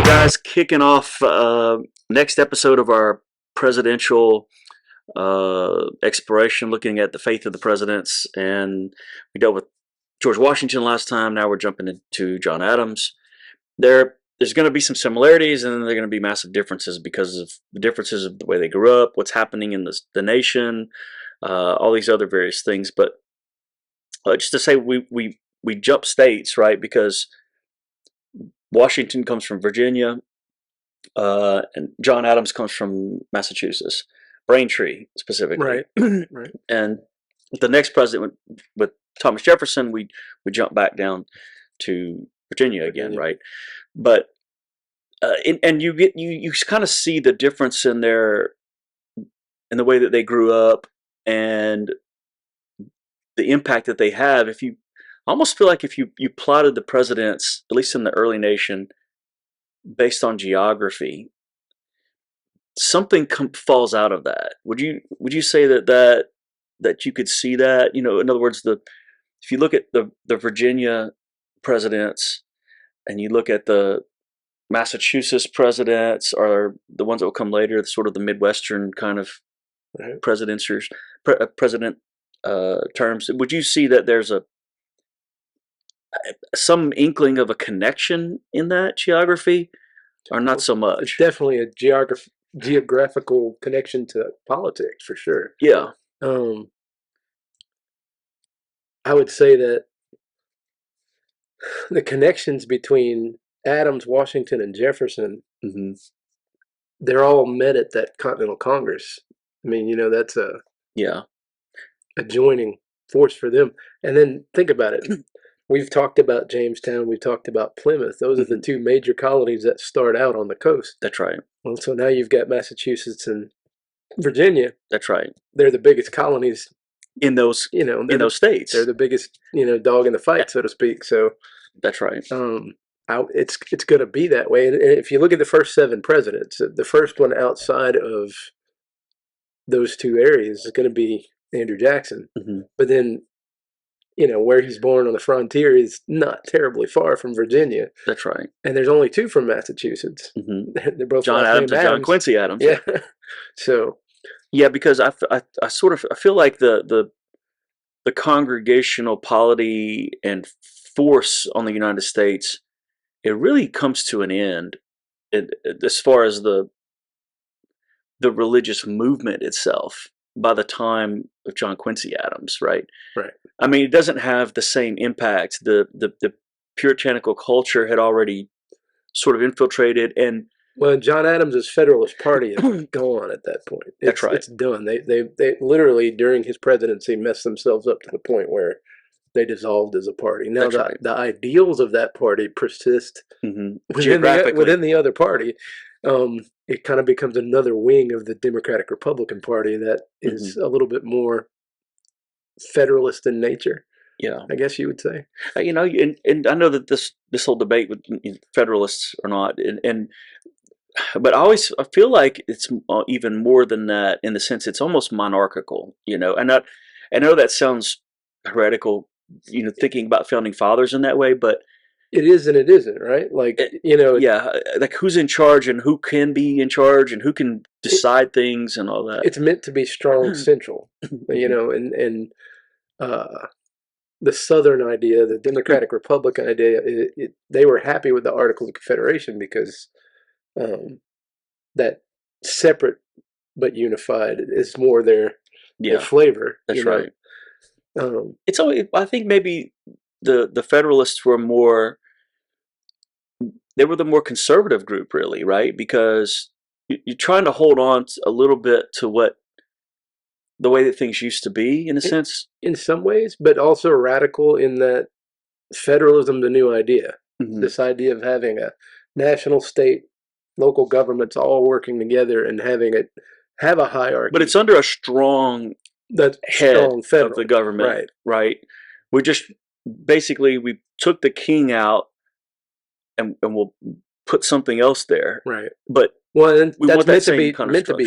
right, guys, kicking off next episode of our presidential exploration, looking at the faith of the presidents. And we dealt with George Washington last time. Now we're jumping into John Adams. There's going to be some similarities, and then there are going to be massive differences because of the differences of the way they grew up, what's happening in the nation, all these other various things. But just to say, we jump states, right? Because Washington comes from Virginia, and John Adams comes from Massachusetts, Braintree specifically. Right. Right. And the next president with Thomas Jefferson, we jump back down to Virginia again, right? But and you kind of see the difference in the way that they grew up and the impact that they have. If you almost feel like if you plotted the presidents, at least in the early nation, based on geography, something falls out of that. Would you say that you could see that? You know, in other words, if you look at the Virginia presidents and you look at the Massachusetts presidents, or the ones that will come later, sort of the Midwestern kind of president terms, would you see that there's some inkling of a connection in that geography, or not so much? It's definitely a geographical connection to politics, for sure. Yeah. I would say that the connections between Adams, Washington, and Jefferson, they're all met at that Continental Congress. I mean, you know, that's a joining force for them. And then think about it. We've talked about Jamestown. We've talked about Plymouth. Those are the two major colonies that start out on the coast. That's right. Well, so now you've got Massachusetts and Virginia. That's right. They're the biggest colonies in those, in those states. They're the biggest, dog in the fight, so to speak. So that's right. It's going to be that way. And if you look at the first 7 presidents, the first one outside of those two areas is going to be Andrew Jackson. But then, where he's born on the frontier is not terribly far from Virginia. That's right. And there's only 2 from Massachusetts. They're both John Adams and John Quincy Adams. Yeah. So. Yeah, because I feel like the congregational polity and force on the United States, it really comes to an end as far as the religious movement itself by the time of John Quincy Adams, right? Right. I mean, it doesn't have the same impact. The puritanical culture had already sort of infiltrated, and well, John Adams' Federalist Party is gone at that point. That's right. It's done. They literally, during his presidency, messed themselves up to the point where they dissolved as a party. Now, the ideals of that party persist within the other party. It kind of becomes another wing of the Democratic Republican Party that is a little bit more federalist in nature. Yeah, I guess you would say. And I know that this whole debate with Federalists or not, but I feel like it's even more than that, in the sense it's almost monarchical. And I know that sounds heretical, thinking about founding fathers in that way, but it is and it isn't, right? Like, like who's in charge and who can be in charge and who can decide things and all that. It's meant to be strong central, and the Southern idea, the Democratic Republican idea, they were happy with the Articles of Confederation because that separate but unified is more their flavor. That's right. It's only, I think maybe the Federalists were the more conservative group, really, right? Because you're trying to hold on a little bit to the way that things used to be, in a sense. In some ways, but also radical in that federalism, the new idea. This idea of having a national, state, local governments all working together and have a hierarchy. But it's under a strong head of the government, right? We took the king out and we'll put something else there, right? But and that's meant to be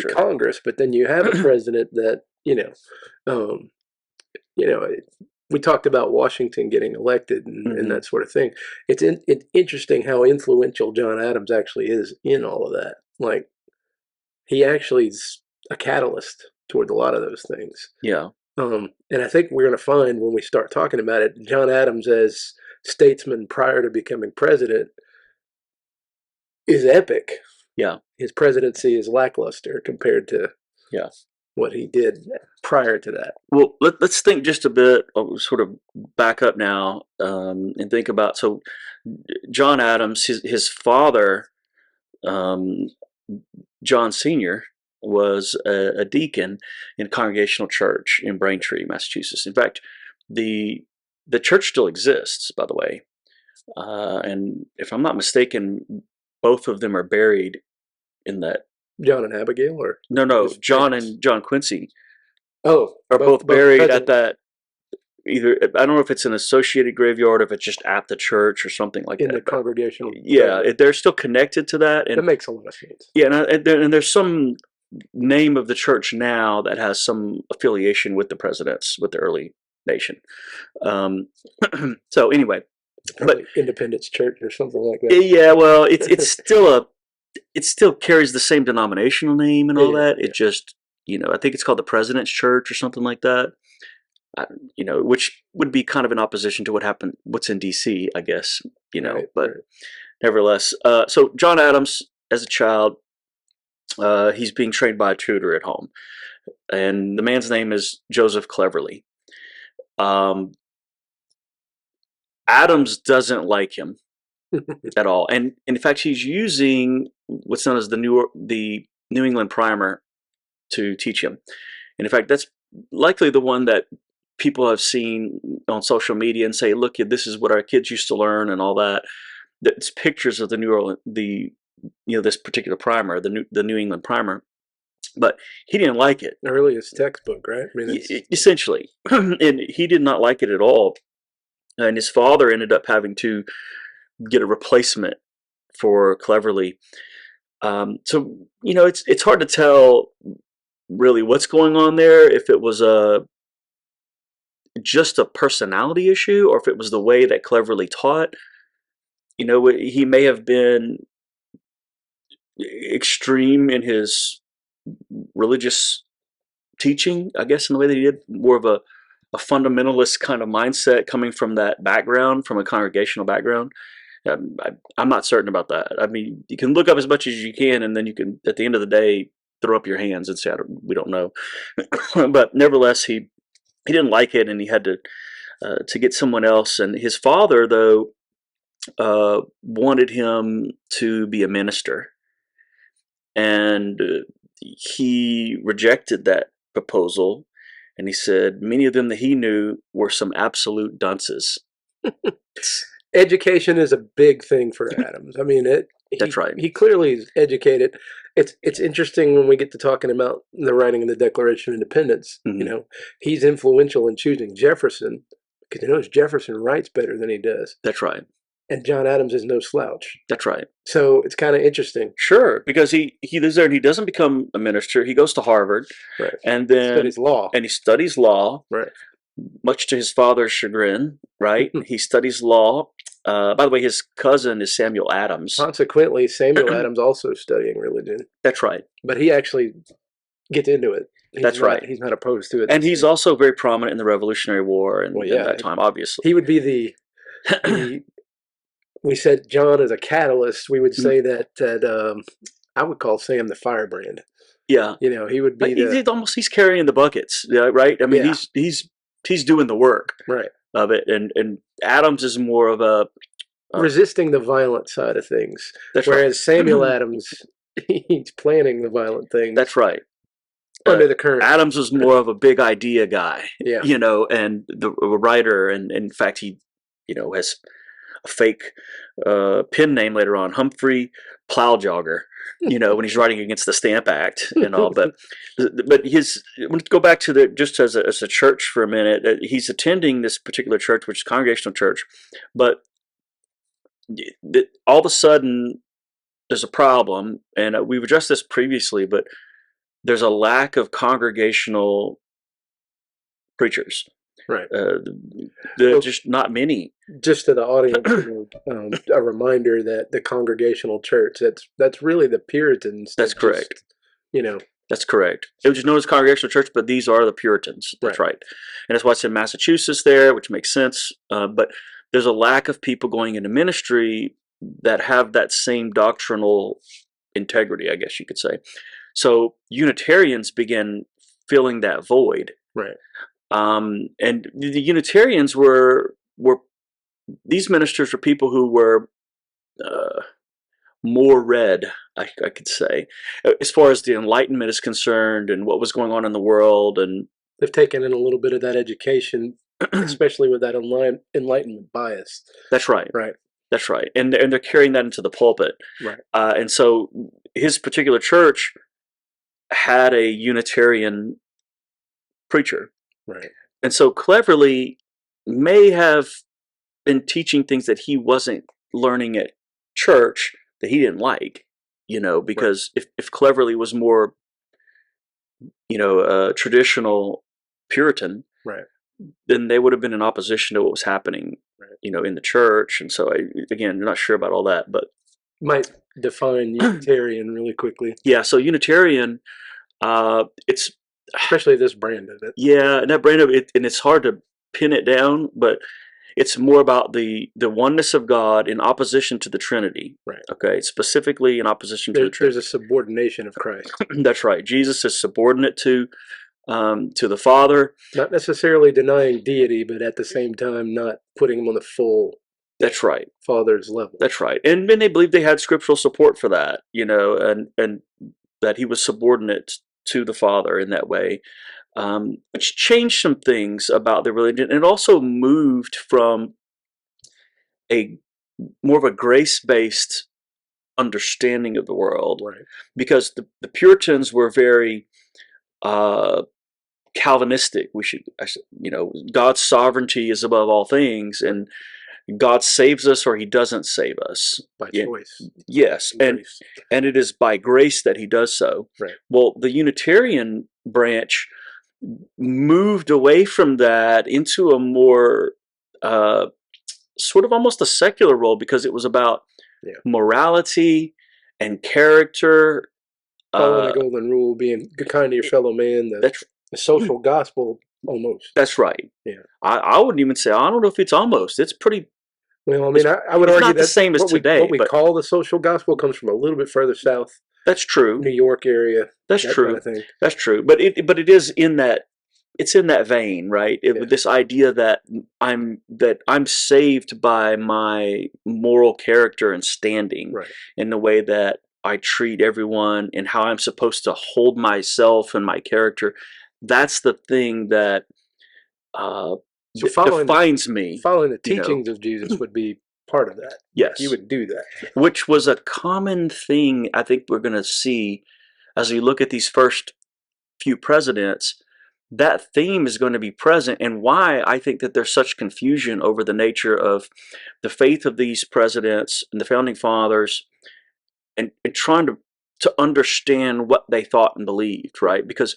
Congress. But then you have a president that we talked about Washington getting elected and that sort of thing. It's interesting how influential John Adams actually is in all of that. Like, he actually is a catalyst toward a lot of those things. Yeah. And I think we're going to find when we start talking about it, John Adams as statesman prior to becoming president is epic. Yeah. His presidency is lackluster compared to what he did prior to that. Well, let's think just a bit, sort of back up now, and think about, so John Adams, his father, John Sr., was a deacon in Congregational Church in Braintree, Massachusetts. In fact, the church still exists, by the way. And if I'm not mistaken, both of them are buried in that. John and Abigail, or no, John and John Quincy. Oh, are both buried at that. Either, I don't know if it's an associated graveyard or if it's just at the church or something like that. In the congregational. Yeah, they're still connected to that. And that makes a lot of sense. Yeah, and there's some name of the church now that has some affiliation with the presidents, with the early nation. So anyway, but Independence Church or something like that. Yeah, well, it's still it still carries the same denominational name and all that. It just, I think it's called the President's Church or something like that. Which would be kind of in opposition to what's in D.C., I guess. But nevertheless, so John Adams, as a child, he's being trained by a tutor at home, and the man's name is Joseph Cleverly. Adams doesn't like him at all, and in fact, he's using what's known as the New England Primer to teach him. And in fact, that's likely the one that people have seen on social media and say, "Look, this is what our kids used to learn," and all that. That's pictures of this particular primer, the New England Primer. But he didn't like it. The earliest textbook, right? I mean, essentially, and he did not like it at all. And his father ended up having to get a replacement for Cleverly. So it's hard to tell really what's going on there. If it was just a personality issue, or if it was the way that Cleverly taught. He may have been extreme in his religious teaching, I guess, in the way that he did, more of a fundamentalist kind of mindset coming from that background, from a congregational background. I'm not certain about that. I mean, you can look up as much as you can, and then you can, at the end of the day, throw up your hands and say, we don't know. But nevertheless, he didn't like it, and he had to get someone else. And his father, though, wanted him to be a minister, and he rejected that proposal, and he said many of them that he knew were some absolute dunces. Education is a big thing for Adams. I mean, that's right. He clearly is educated. It's interesting when we get to talking about the writing of the Declaration of Independence. Mm-hmm. He's influential in choosing Jefferson because Jefferson writes better than he does. That's right. And John Adams is no slouch. That's right. So it's kind of interesting. Sure, because he lives there and he doesn't become a minister. He goes to Harvard, right, and then studies law. And he studies law, right, much to his father's chagrin. Right, he studies law. By the way, his cousin is Samuel Adams. Consequently, Samuel Adams also studying religion. That's right. But he actually gets into it. That's right. He's not opposed to it. And he's also very prominent in the Revolutionary War and at that time, obviously. He would be the we said John is a catalyst. We would say that I would call Sam the firebrand. Yeah. He would be he's carrying the buckets, right? I mean, he's doing the work. Right. Of it, and Adams is more of a resisting the violent side of things. That's whereas right. Samuel Adams, he's planning the violent things. That's right. Under the current. Adams was more of a big idea guy. Yeah. And the writer, and in fact, he, has a fake pen name later on, Humphrey Plowjogger. When he's writing against the Stamp Act and all, but let's go back to just as a church for a minute. He's attending this particular church, which is Congregational Church, but all of a sudden there's a problem, and we've addressed this previously, but there's a lack of congregational preachers. Right. There are just not many. Just to the audience, a reminder that the Congregational Church, that's really the Puritans. That's correct. Just, That's correct. It was just known as Congregational Church, but these are the Puritans. That's right. And that's why it's in Massachusetts there, which makes sense. But there's a lack of people going into ministry that have that same doctrinal integrity, I guess you could say. So Unitarians began filling that void. Right. And the Unitarians were these ministers were people who were more read, I could say, as far as the Enlightenment is concerned and what was going on in the world. And they've taken in a little bit of that education, especially with that Enlightenment bias. That's right. Right. That's right. And they're carrying that into the pulpit. Right. And so his particular church had a Unitarian preacher. Right. And so Cleverly may have been teaching things that he wasn't learning at church that he didn't like, because if Cleverly was more, a traditional Puritan, right, then they would have been in opposition to what was happening, in the church. And so I'm not sure about all that, but might define Unitarian really quickly. Yeah. So Unitarian, it's especially this brand of it. Yeah, and that brand of it, and it's hard to pin it down, but it's more about the oneness of God in opposition to the Trinity. Right. Okay. Specifically in opposition to the Trinity. There's a subordination of Christ. That's right. Jesus is subordinate to the Father. Not necessarily denying deity, but at the same time not putting him on the full. That's right. Father's level. That's right. And they believed they had scriptural support for that, and that he was subordinate to the Father in that way. Which changed some things about the religion, and also moved from a more of a grace-based understanding of the world, right, because the Puritans were very Calvinistic. God's sovereignty is above all things, and God saves us or he doesn't save us. By choice. Yes, and it is by grace that he does so. Right. Well, the Unitarian branch moved away from that into a more sort of almost a secular role, because it was about morality and character. Following the golden rule, being kind to your fellow man, the social gospel almost. That's right. Yeah. I wouldn't even say, I don't know if it's almost. It's pretty. Well, I mean, I would argue not the same as today. What we call the social gospel comes from a little bit further south. That's true. New York area. That's true. Kind of thing. That's true. But it is in that. It's in that vein, right? With this idea that I'm saved by my moral character and standing, right, in the way that I treat everyone and how I'm supposed to hold myself and my character. That's the thing that defines me. Following the teachings of Jesus would be part of that. Yes. You would do that. Which was a common thing I think we're going to see as we look at these first few presidents. That theme is going to be present, and why I think that there's such confusion over the nature of the faith of these presidents and the founding fathers, and trying to understand what they thought and believed, right? Because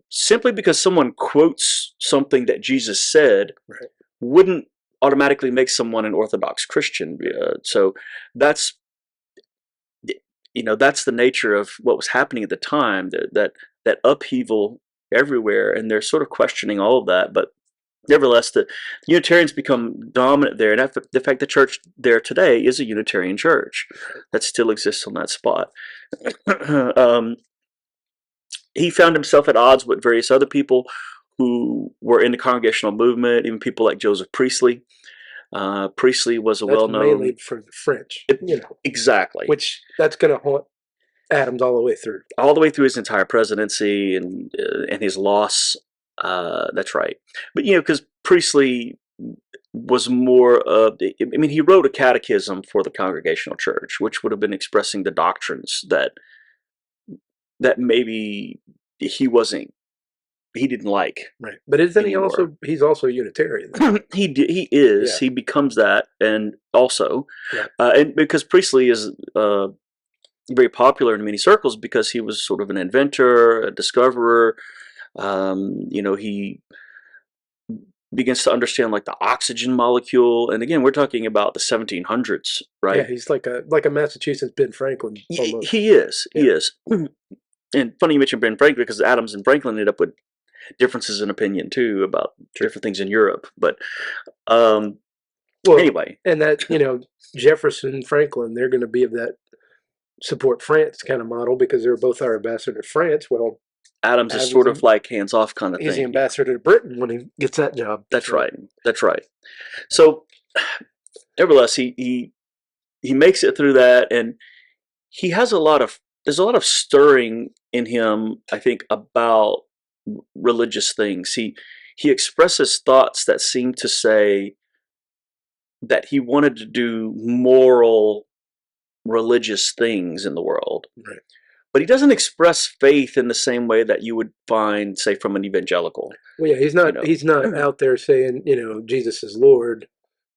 simply because someone quotes something that Jesus said, right, wouldn't automatically make someone an Orthodox Christian. So that's the nature of what was happening at the time, that upheaval everywhere, and they're sort of questioning all of that. But nevertheless, the Unitarians become dominant there, and the fact the church there today is a Unitarian church that still exists on that spot. He found himself at odds with various other people who were in the Congregational movement, even people like Joseph Priestley. Priestley was well-known, mainly for the French, exactly, which that's going to haunt Adams all the way through his entire presidency and his loss. That's right. But because Priestley was more he wrote a catechism for the Congregational Church, which would have been expressing the doctrines that maybe he didn't like. Right. But isn't anymore. He's also Unitarian. He is. Yeah. He becomes that, and also, and because Priestley is very popular in many circles because he was sort of an inventor, a discoverer. He begins to understand like the oxygen molecule. And again, we're talking about the 1700s, right? Yeah, he's like a Massachusetts Ben Franklin almost. He is. And funny you mentioned Ben Franklin, because Adams and Franklin ended up with differences in opinion too about different things in Europe. But anyway, and that, Jefferson and Franklin, they're going to be of that support France kind of model, because they're both our ambassador to France. Well, Adams is sort of like hands-off kind of thing. He's the ambassador to Britain when he gets that job. That's right. That's right. So, nevertheless, he makes it through that, and he has there's a lot of stirring in him, I think, about religious things. He expresses thoughts that seem to say that he wanted to do moral, religious things in the world. Right. But he doesn't express faith in the same way that you would find, say, from an evangelical. Well, yeah, he's not out there saying, Jesus is Lord,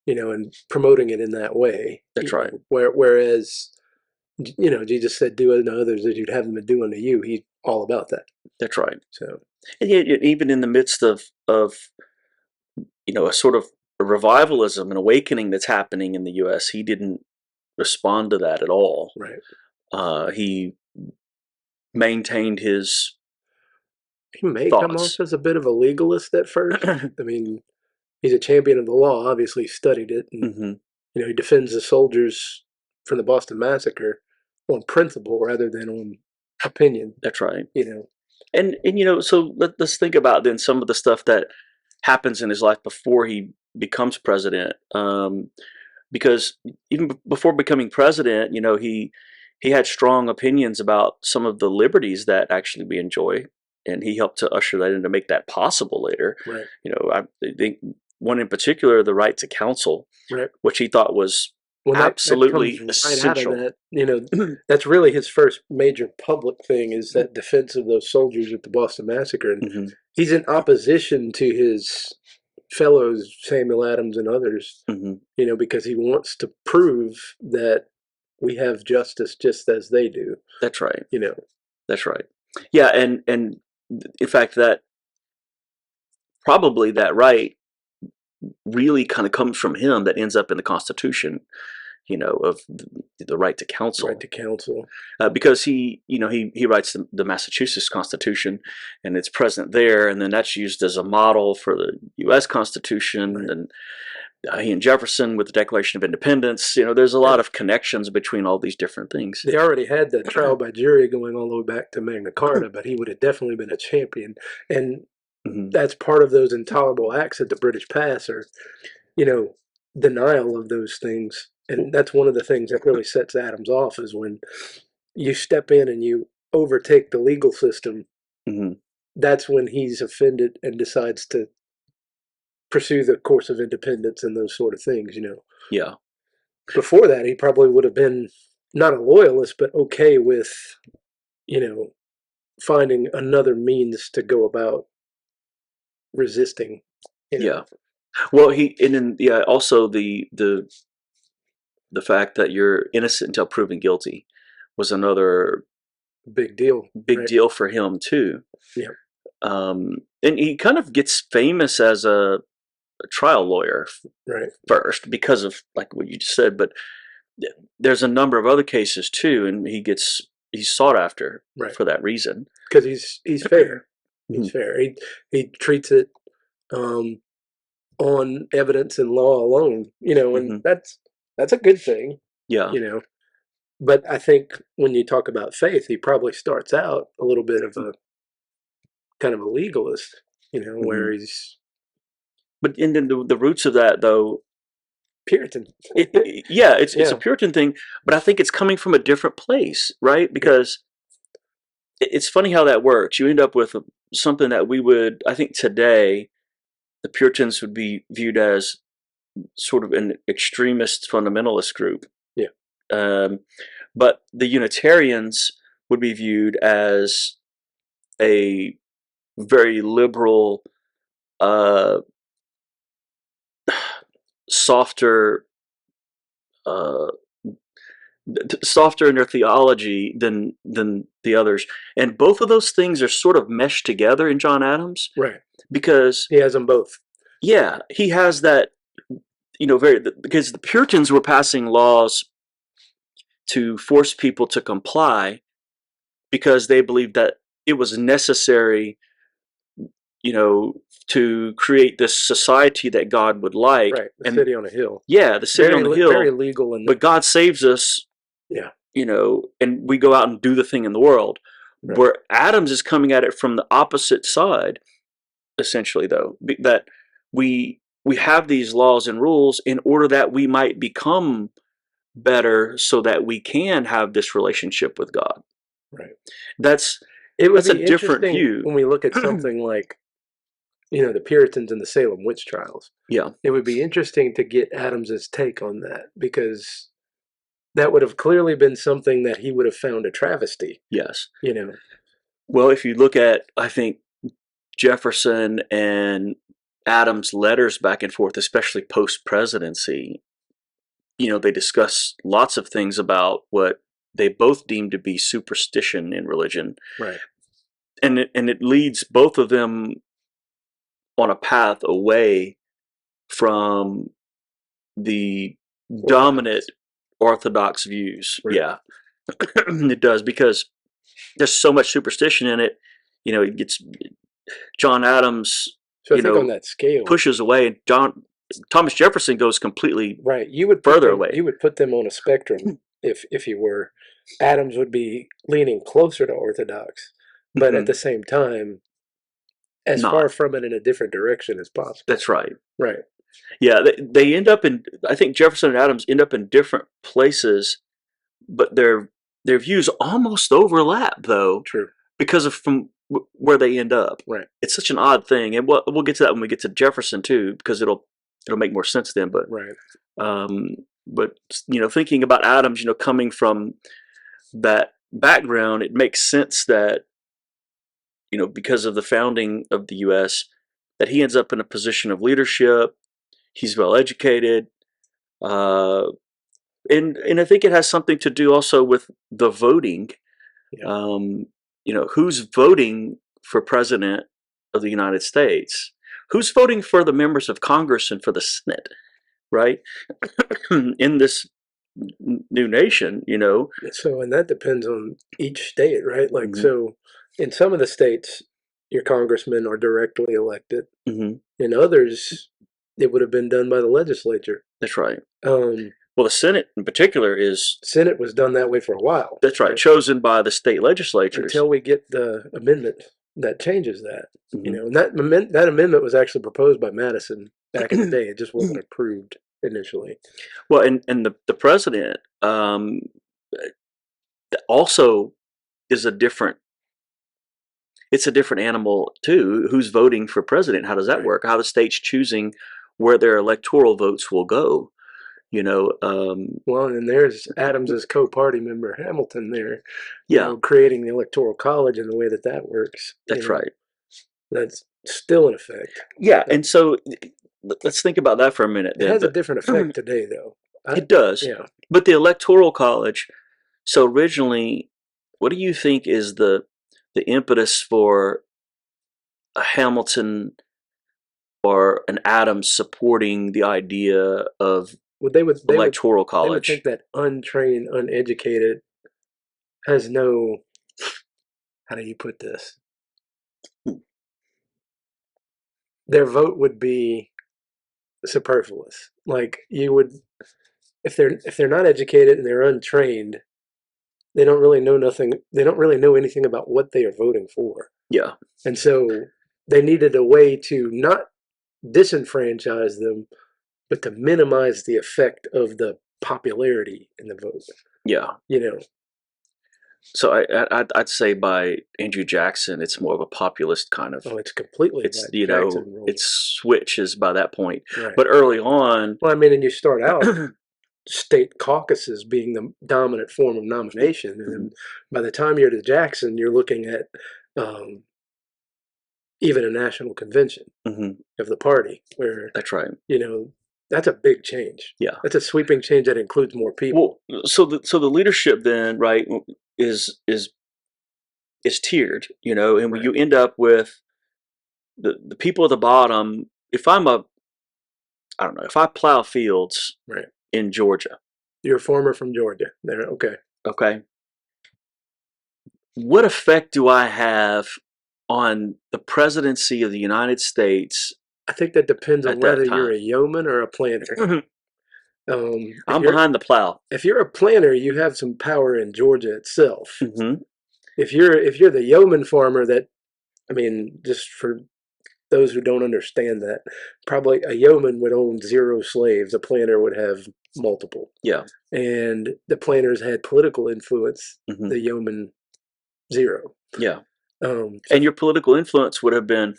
and promoting it in that way. That's right. Whereas, Jesus said, "Do unto others as you'd have them to do unto you." He's all about that. That's right. So, and yet, even in the midst of a sort of a revivalism and awakening that's happening in the U.S., he didn't respond to that at all. Right. He maintained his. He may come off as a bit of a legalist at first. I mean, he's a champion of the law. Obviously, studied it, and he defends the soldiers from the Boston Massacre on principle rather than on opinion. That's right. And so let's think about then some of the stuff that happens in his life before he becomes president. Because even before becoming president, he had strong opinions about some of the liberties that actually we enjoy, and he helped to usher that in to make that possible later. Right. I think one in particular, the right to counsel, right, which he thought was absolutely essential. Right out of that. That's really his first major public thing, is that defense of those soldiers at the Boston Massacre. And he's in opposition to his fellows, Samuel Adams and others, because he wants to prove that we have justice just as they do. That's right. That's right. Yeah, and in fact, that probably that right really kind of comes from him. That ends up in the Constitution, of the right to counsel. Right to counsel. Because he writes the Massachusetts Constitution, and it's present there, and then that's used as a model for the U.S. Constitution, right. And he and Jefferson with the Declaration of Independence. There's a lot of connections between all these different things. They already had the trial by jury going all the way back to Magna Carta, but he would have definitely been a champion. And that's part of those intolerable acts that the British pass, or, denial of those things. And that's one of the things that really sets Adams off, is when you step in and you overtake the legal system. That's when he's offended and decides to pursue the course of independence and those sort of things, Yeah. Before that, he probably would have been not a loyalist, but okay with, finding another means to go about resisting. Yeah. Well, also the fact that you're innocent until proven guilty was another big deal. Big deal for him too. Yeah. And he kind of gets famous as a trial lawyer, right, first, because of like what you just said, but there's a number of other cases too, and he's sought after, right, for that reason, because he's fair. He's fair. He treats it on evidence and law alone, and that's a good thing. Yeah. But I think when you talk about faith, he probably starts out a little bit of a kind of a legalist, where he's. But in the roots of that, though, Puritan. It's a Puritan thing, but I think it's coming from a different place, right? Because it's funny how that works. You end up with something that I think today, the Puritans would be viewed as sort of an extremist fundamentalist group. Yeah. But the Unitarians would be viewed as a very liberal, softer in their theology than the others, and both of those things are sort of meshed together in John Adams, right? Because he has them both. Yeah, he has that, because the Puritans were passing laws to force people to comply because they believed that it was necessary, to create this society that God would like. Right, the city on a hill. Yeah, the city on the hill. Very legal. But God saves us. Yeah. And we go out and do the thing in the world. Right. Where Adams is coming at it from the opposite side, essentially, though, that we have these laws and rules in order that we might become better so that we can have this relationship with God. Right. That's a different view. When we look at something like, the Puritans and the Salem witch trials. Yeah. It would be interesting to get Adams's take on that, because that would have clearly been something that he would have found a travesty. Yes. Well, if you look at, I think, Jefferson and Adams' letters back and forth, especially post-presidency, they discuss lots of things about what they both deem to be superstition in religion. Right. And it leads both of them on a path away from the dominant Orthodox views. Right. Yeah, it does, because there's so much superstition in it. It gets John Adams. So I think on that scale pushes away, and Thomas Jefferson goes completely right. You would further away. You would put them on a spectrum if you were. Adams would be leaning closer to Orthodox, but at the same time, as far from it in a different direction as possible. That's right. Right. Yeah, they end up in, I think Jefferson and Adams end up in different places, but their views almost overlap, though. True. Because of from where they end up. Right. It's such an odd thing, and we'll get to that when we get to Jefferson too, because it'll make more sense then. But right. But thinking about Adams, coming from that background, it makes sense that because of the founding of the U.S., that he ends up in a position of leadership. He's well educated, and I think it has something to do also with the voting. Yeah. Who's voting for president of the United States? Who's voting for the members of Congress and for the Senate, right? In this new nation, So, and that depends on each state, right? Like, so in some of the states, your congressmen are directly elected. In others, it would have been done by the legislature. That's right. Well, the Senate in particular Senate was done that way for a while. That's right. Chosen by the state legislatures. Until we get the amendment that changes that. And that amendment was actually proposed by Madison back in the day. It just wasn't approved initially. Well, and the president also is a different animal too. Who's voting for president? How does that work? How the state's choosing where their electoral votes will go. Well, and there's Adams's co-party member Hamilton there. Creating the Electoral College and the way that works. That's right. That's still in effect. Yeah, and so let's think about that for a minute. It has a different effect today, though. It does. Yeah. But the Electoral College. So originally, what do you think is the impetus for a Hamilton or an Adams supporting the idea of Electoral College? They would think that untrained, uneducated has no. How do you put this? Their vote would be superfluous. Like, you would, if they're not educated and they're untrained, they don't really know nothing. They don't really know anything about what they are voting for. Yeah. And so they needed a way to not disenfranchise them, but to minimize the effect of the popularity in the vote. Yeah. So I'd say by Andrew Jackson, it's more of a populist kind of. Oh, it's completely. It's it switches by that point. Right. But early on. Well, I mean, and you start out state caucuses being the dominant form of nomination, and then by the time you're to Jackson, you're looking at even a national convention of the party, where that's right. That's a big change. Yeah, that's a sweeping change that includes more people. Well, so the leadership then, right, is tiered, and when you end up with the people at the bottom. If I'm a I don't know, if I plow fields right. in Georgia. You're a farmer from Georgia. There, okay. Okay. What effect do I have on the presidency of the United States? I think that depends on whether you're a yeoman or a planter. I'm behind the plow. If you're a planter, you have some power in Georgia itself. If you're the yeoman farmer, that, I mean, just for those who don't understand that, probably a yeoman would own 0 slaves. A planter would have multiple. Yeah. And the planters had political influence. The yeoman 0. Yeah. And your political influence would have been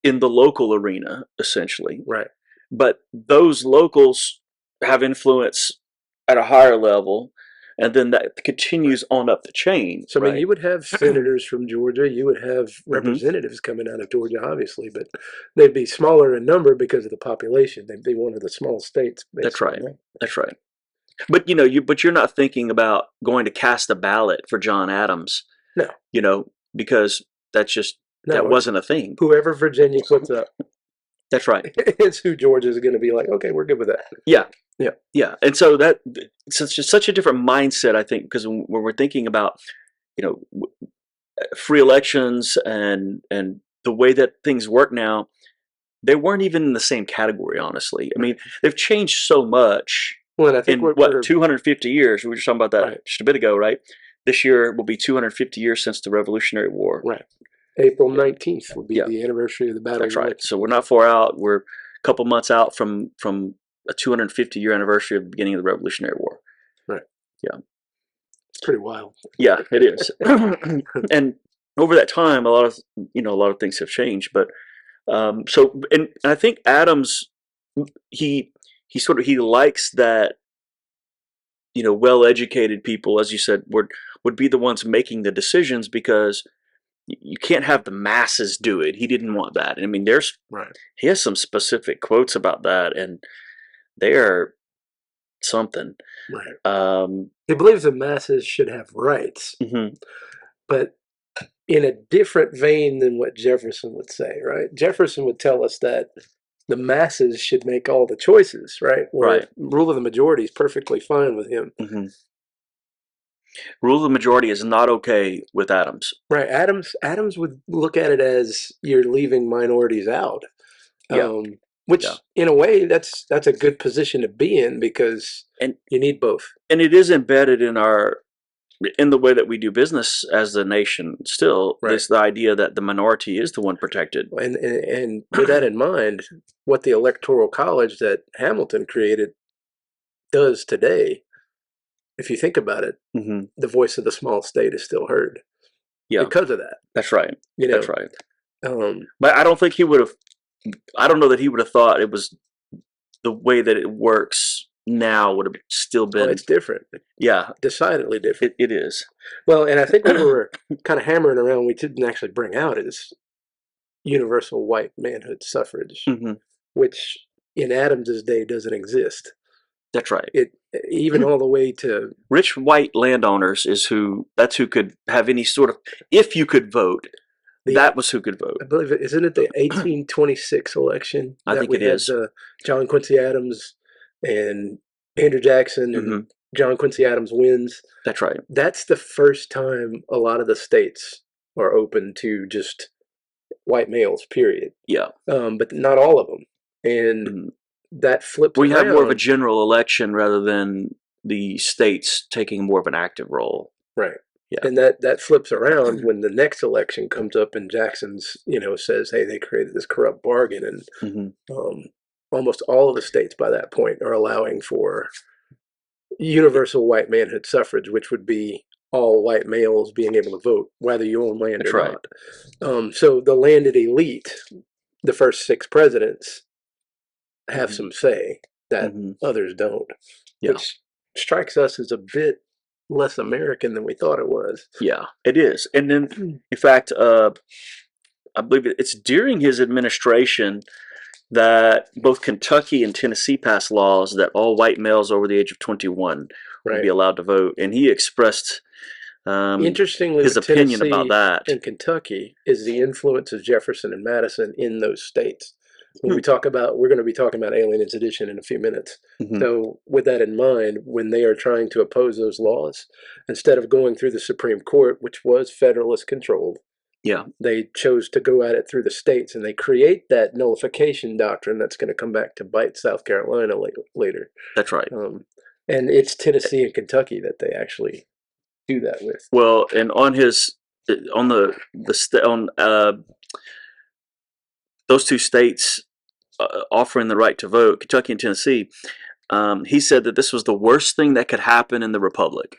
in the local arena, essentially. Right. But those locals have influence at a higher level, and then that continues on up the chain. So, I mean, you would have senators from Georgia, you would have representatives coming out of Georgia, obviously, but they'd be smaller in number because of the population. They'd be one of the small states. That's right. That's right. But you're not thinking about going to cast a ballot for John Adams. No. Because that wasn't a thing. Whoever Virginia puts up. That's right. It's who Georgia's going to be like, okay, we're good with that. Yeah. Yeah. Yeah. And so it's just such a different mindset, I think, because when we're thinking about, free elections and the way that things work now, they weren't even in the same category, honestly. I mean, they've changed so much. Well, and I think in 250 years, we were just talking about that just a bit ago, right? This year will be 250 years since the Revolutionary War. Right. April 19th will be the anniversary of the Battle. That's right. So we're not far out. We're a couple months out from a 250-year anniversary of the beginning of the Revolutionary War. Right. Yeah. It's pretty wild. Yeah, it is. And over that time, a lot of things have changed. But and I think Adams, he likes that, well-educated people, as you said, would be the ones making the decisions, because you can't have the masses do it. He didn't want that. I mean, he has some specific quotes about that, and they are something. Right. He believes the masses should have rights, but in a different vein than what Jefferson would say, right? Jefferson would tell us that the masses should make all the choices, right? Rule of the majority is perfectly fine with him. Rule of the majority is not okay with Adams. Right. Adams would look at it as you're leaving minorities out. Which, in a way, that's a good position to be in, because you need both. And it is embedded in the way that we do business as a nation still. Right. It's the idea that the minority is the one protected. And with that in mind, what the Electoral College that Hamilton created does today, if you think about it, the voice of the small state is still heard. Yeah. Because of that. That's right. That's right. But I don't think he would have, I don't know that he would have thought it was the way that it works now would have still been. It's different. Yeah. Decidedly different. It is. Well, and I think what we were kind of hammering around, we didn't actually bring out, is universal white manhood suffrage, which in Adams's day doesn't exist. That's right. Even all the way to rich white landowners that's who could have any sort of, if you could vote, that was who could vote. I believe isn't it the 1826 election? I think it is. John Quincy Adams and Andrew Jackson and John Quincy Adams wins. That's right. That's the first time a lot of the states are open to just white males, period. Yeah. But not all of them. And that flips We have more of a general election rather than the states taking more of an active role. Right. Yeah. And that flips around when the next election comes up and Jackson's, says, hey, they created this corrupt bargain. And almost all of the states by that point are allowing for universal white manhood suffrage, which would be all white males being able to vote, whether you own land or not. So the landed elite, the first 6 presidents, have some say that others don't, which strikes us as a bit less American than we thought it was. Yeah, it is. And then, in fact, I believe it's during his administration that both Kentucky and Tennessee passed laws that all white males over the age of 21 would be allowed to vote. And he expressed interestingly, his opinion about that. In Kentucky is the influence of Jefferson and Madison in those states. when we're going to be talking about Alienage Edition in a few minutes. Mm-hmm. So with that in mind, when they are trying to oppose those laws, instead of going through the Supreme Court, which was Federalist controlled, yeah, they chose to go at it through the states, and they create that nullification doctrine that's going to come back to bite South Carolina later. That's right. And it's Tennessee and Kentucky that they actually do that with. Well, and on those two states offering the right to vote, Kentucky and Tennessee, he said that this was the worst thing that could happen in the Republic.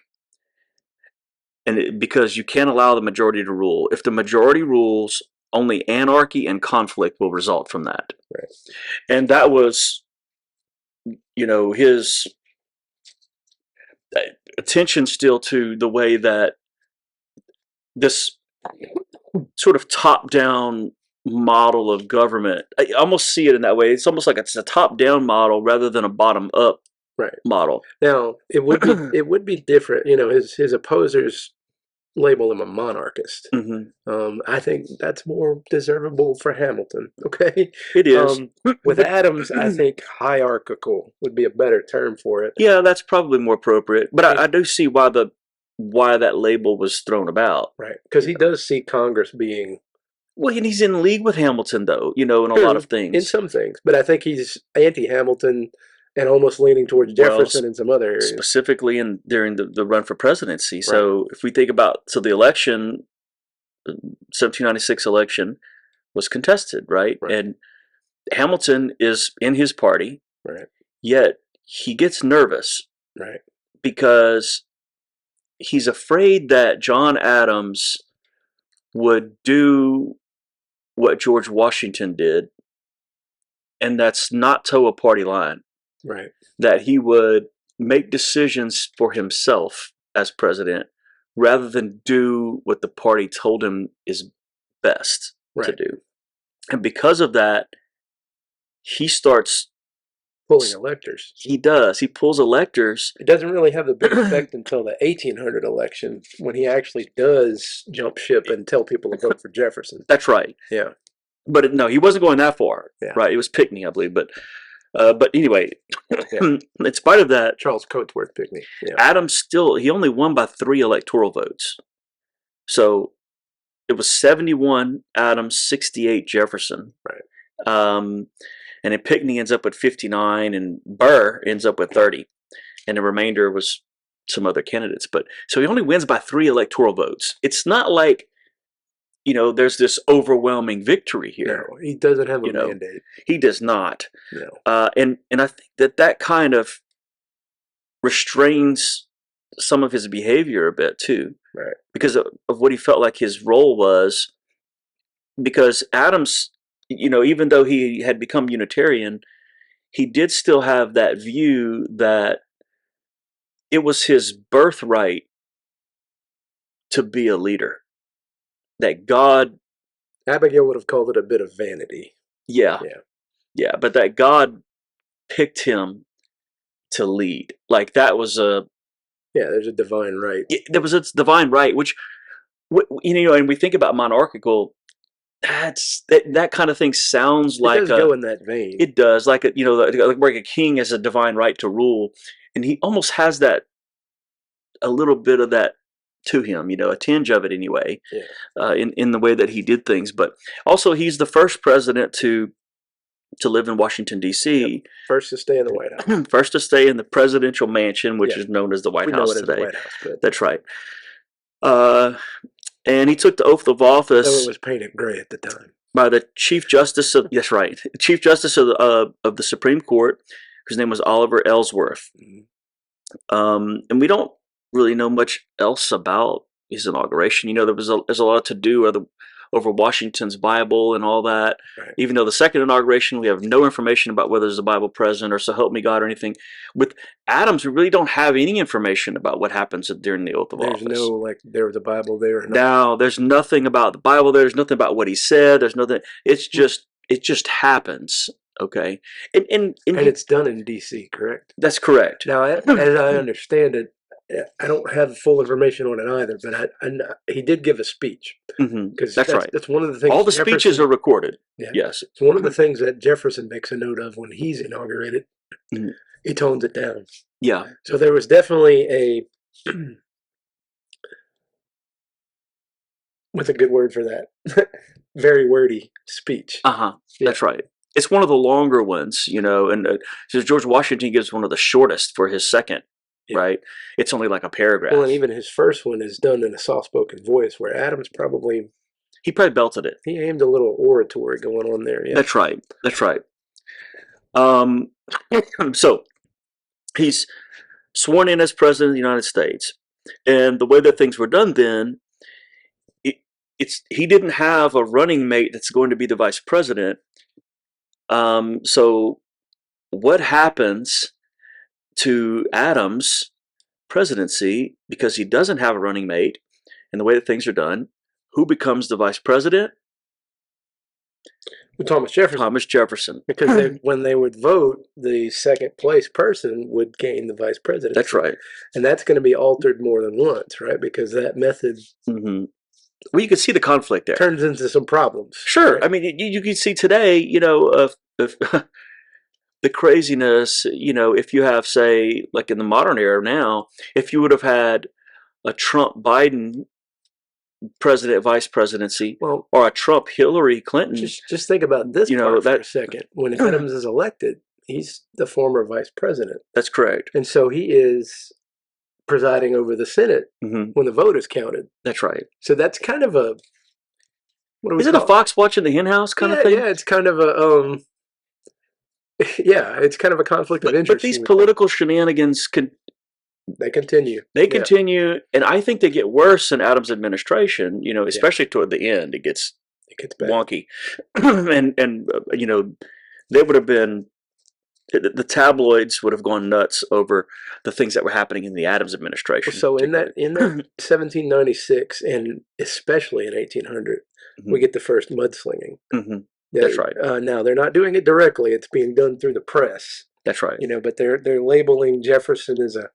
And because you can't allow the majority to rule. If the majority rules, only anarchy and conflict will result from that. Right. And that was, his attention still to the way that this sort of top-down model of government, I almost see it in that way. It's almost like it's a top-down model rather than a bottom-up model. Now, it would be different. His opposers label him a monarchist. Mm-hmm. I think that's more deservable for Hamilton. Okay, it is. With Adams, I think hierarchical would be a better term for it. Yeah, that's probably more appropriate. But I do see why that label was thrown about. Right, because he does see Congress being. Well, and he's in league with Hamilton, though. In a lot of things. In some things, but I think he's anti-Hamilton. And almost leaning towards Jefferson in some other areas. Specifically during the run for presidency. Right. So if we think about, the election, 1796 election was contested, right? And Hamilton is in his party, right? Yet he gets nervous, right? Because he's afraid that John Adams would do what George Washington did, and that's not toe a party line. Right. That he would make decisions for himself as president rather than do what the party told him is best to do. And because of that, he starts pulling electors. He does. He pulls electors. It doesn't really have the big effect until the 1800 election when he actually does jump ship and tell people to vote for Jefferson. That's right. Yeah. But no, he wasn't going that far. Yeah. Right. It was Pinckney, I believe. But anyway, in spite of that, Charles Cotesworth Pinckney. Yeah. Adams he only won by 3 electoral votes. So it was 71 Adams, 68 Jefferson. Right. And then Pinckney ends up with 59 and Burr ends up with 30. And the remainder was some other candidates. But so he only wins by 3 electoral votes. It's not like, there's this overwhelming victory here. No, he doesn't have a mandate. He does not. No. And I think that kind of restrains some of his behavior a bit too. Right. Because of what he felt like his role was. Because Adams, even though he had become Unitarian, he did still have that view that it was his birthright to be a leader. That God... Abigail would have called it a bit of vanity. Yeah. But that God picked him to lead. Like that was a... Yeah, there's a divine right. There was a divine right, which, and we think about monarchical, that kind of thing sounds like... It does go in that vein. It does. Like a king has a divine right to rule. And he almost has that, a little bit of that to him, a tinge of it anyway, in the way that he did things. But also he's the first president to live in Washington, D.C. Yep. First to stay in the White House. First to stay in the presidential mansion, which is known as the White House today. White House, but... That's right. And he took the oath of office. Though it was painted gray at the time. By the Chief Justice of... That's right. Chief Justice of the Supreme Court, whose name was Oliver Ellsworth. Mm-hmm. And we don't really know much else about his inauguration. There's a lot to do over Washington's Bible and all that. Right. Even though the second inauguration, we have no information about whether there's a Bible present or so help me God or anything. With Adams, we really don't have any information about what happens during the oath of office. There's no, there was a Bible there. No, there's nothing about the Bible there. There's nothing about what he said. There's nothing. It just happens. Okay. And it's done in D.C., correct? That's correct. Now, as I understand it, I don't have full information on it either, but he did give a speech. Because that's right. That's one of the things. All the speeches are recorded. Yeah. Yes. It's one of the things that Jefferson makes a note of when he's inaugurated. He tones it down. Yeah. So there was definitely a what's a good word for that? Very wordy speech. Yeah. That's right. It's one of the longer ones, and so George Washington gives one of the shortest for his second, right? It's only like a paragraph. Well, and even his first one is done in a soft-spoken voice, where Adams he probably belted it. He aimed a little oratory going on there. Yeah. That's right. That's right. So he's sworn in as president of the United States, and the way that things were done then, he didn't have a running mate that's going to be the vice president. So what happens to Adams' presidency, because he doesn't have a running mate, and the way that things are done, who becomes the vice president? Thomas Jefferson. Thomas Jefferson. Because when they would vote, the second place person would gain the vice presidency. That's right. And that's going to be altered more than once, right? Because that method... Well, you can see the conflict there. Turns into some problems. Sure. Right? I mean, you can see today, of the craziness, if you have, say, like in the modern era now, if you would have had a Trump-Biden vice presidency, or a Trump-Hillary Clinton. Just think about this part for a second. When Adams is elected, he's the former vice president. That's correct. And so he is presiding over the Senate when the vote is counted. That's right. So that's kind of a... Is it a fox watching the henhouse kind of thing? Yeah, it's kind of a... it's kind of a conflict of interest. But these political shenanigans they continue. They continue, and I think they get worse in Adams' administration. Especially toward the end, it gets bad. Wonky, and they would have been. The tabloids would have gone nuts over the things that were happening in the Adams administration. So in that 1796, and especially in 1800, we get the first mudslinging. That's right. Now they're not doing it directly; it's being done through the press. That's right. But they're labeling Jefferson as a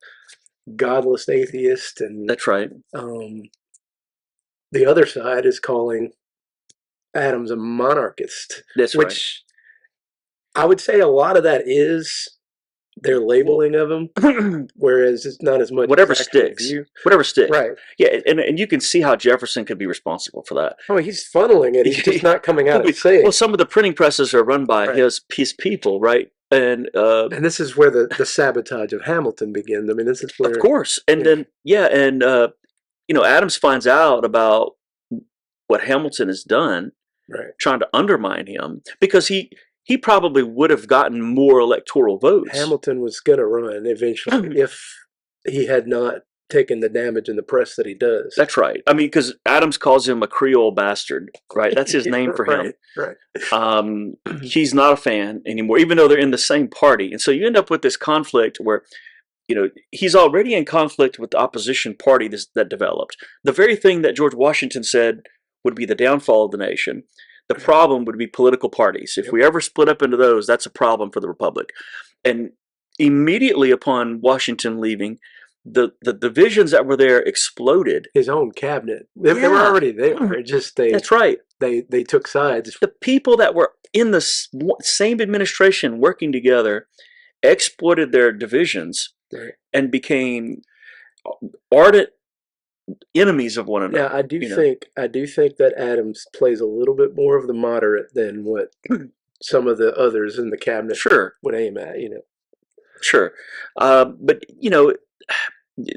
godless atheist, and that's right. The other side is calling Adams a monarchist. That's which right. I would say a lot of that is their labeling of him, whereas it's not as much. Whatever sticks. Whatever sticks. Right. Yeah, and you can see how Jefferson could be responsible for that. Oh, he's funneling it. He's just not coming out and saying. Well, some of the printing presses are run by his people, right? And this is where the sabotage of Hamilton begins. I mean, this is where, of course, and then Adams finds out about what Hamilton has done, trying to undermine him, because he probably would have gotten more electoral votes. Hamilton was going to run eventually if he had not taken the damage in the press that he does. That's right. I mean, because Adams calls him a Creole bastard, right? That's his name for him. Right. He's not a fan anymore, even though they're in the same party. And so you end up with this conflict where, he's already in conflict with the opposition party that developed. The very thing that George Washington said would be the downfall of the nation. The problem would be political parties. If we ever split up into those, that's a problem for the Republic. And immediately upon Washington leaving, the divisions that were there exploded. His own cabinet. They were already there. That's right. They took sides. The people that were in the same administration working together exploited their divisions and became ardent enemies of one another. Yeah, I do think that Adams plays a little bit more of the moderate than what some of the others in the cabinet would aim at. Sure, but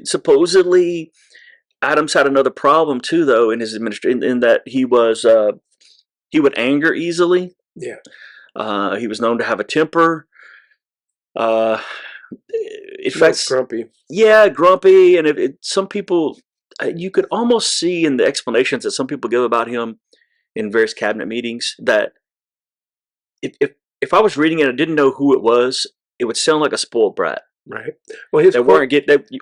supposedly Adams had another problem too, though, in his administration, in that he would anger easily. Yeah, he was known to have a temper. In fact, grumpy. Yeah, grumpy, and some people. You could almost see in the explanations that some people give about him in various cabinet meetings that if I was reading it and I didn't know who it was, it would sound like a spoiled brat. Right. Well,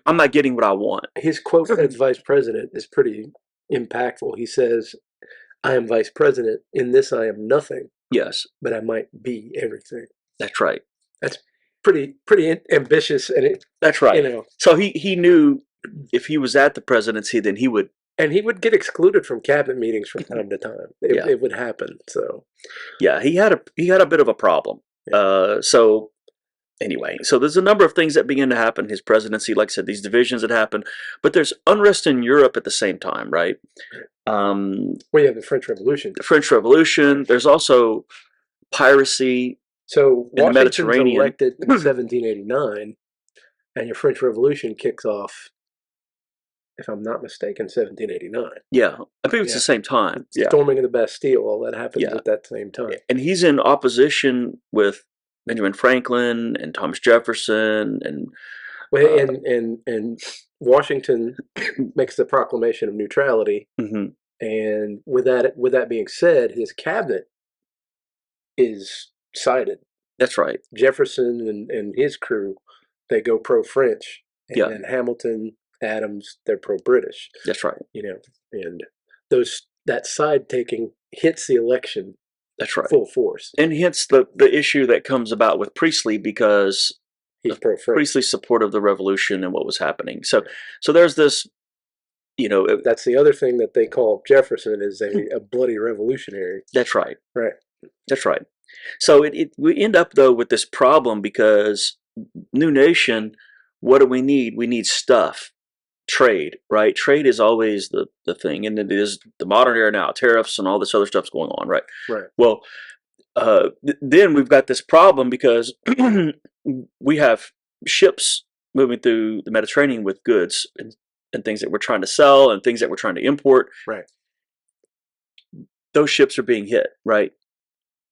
I'm not getting what I want. His quote as vice president is pretty impactful. He says, "I am vice president. In this, I am nothing. Yes, but I might be everything." That's right. That's pretty ambitious, and that's right. You know. So he knew if he was at the presidency, then he would. And he would get excluded from cabinet meetings from time to time. It would happen. So, yeah, he had a bit of a problem. Yeah. So anyway, so there's a number of things that begin to happen. His presidency, like I said, these divisions that happen, but there's unrest in Europe at the same time, right? Well, yeah, the French Revolution. The French Revolution. There's also piracy. So Washington's elected in 1789, and your French Revolution kicks off, if I'm not mistaken, 1789. Yeah, I think it's the same time. Storming of the Bastille, all that happens at that same time. And he's in opposition with Benjamin Franklin and Thomas Jefferson and Washington makes the Proclamation of Neutrality. Mm-hmm. And with that being said, his cabinet is sided. That's right. Jefferson and his crew, they go pro-French, and then Hamilton, Adams, they're pro-British. That's right. And that side taking hits the election. That's right. Full force. And hence the issue that comes about with Priestley, because he's pro-French. Priestley's support of the revolution and what was happening. So there's this, that's the other thing that they call Jefferson is a bloody revolutionary. That's right. Right. That's right. So we end up though with this problem because new nation, what do we need? We need stuff. Trade, right? Trade is always the thing, and it is the modern era now. Tariffs and all this other stuff's going on, right? Right. Well, then we've got this problem because we have ships moving through the Mediterranean with goods and things that we're trying to sell and things that we're trying to import. Right. Those ships are being hit, right?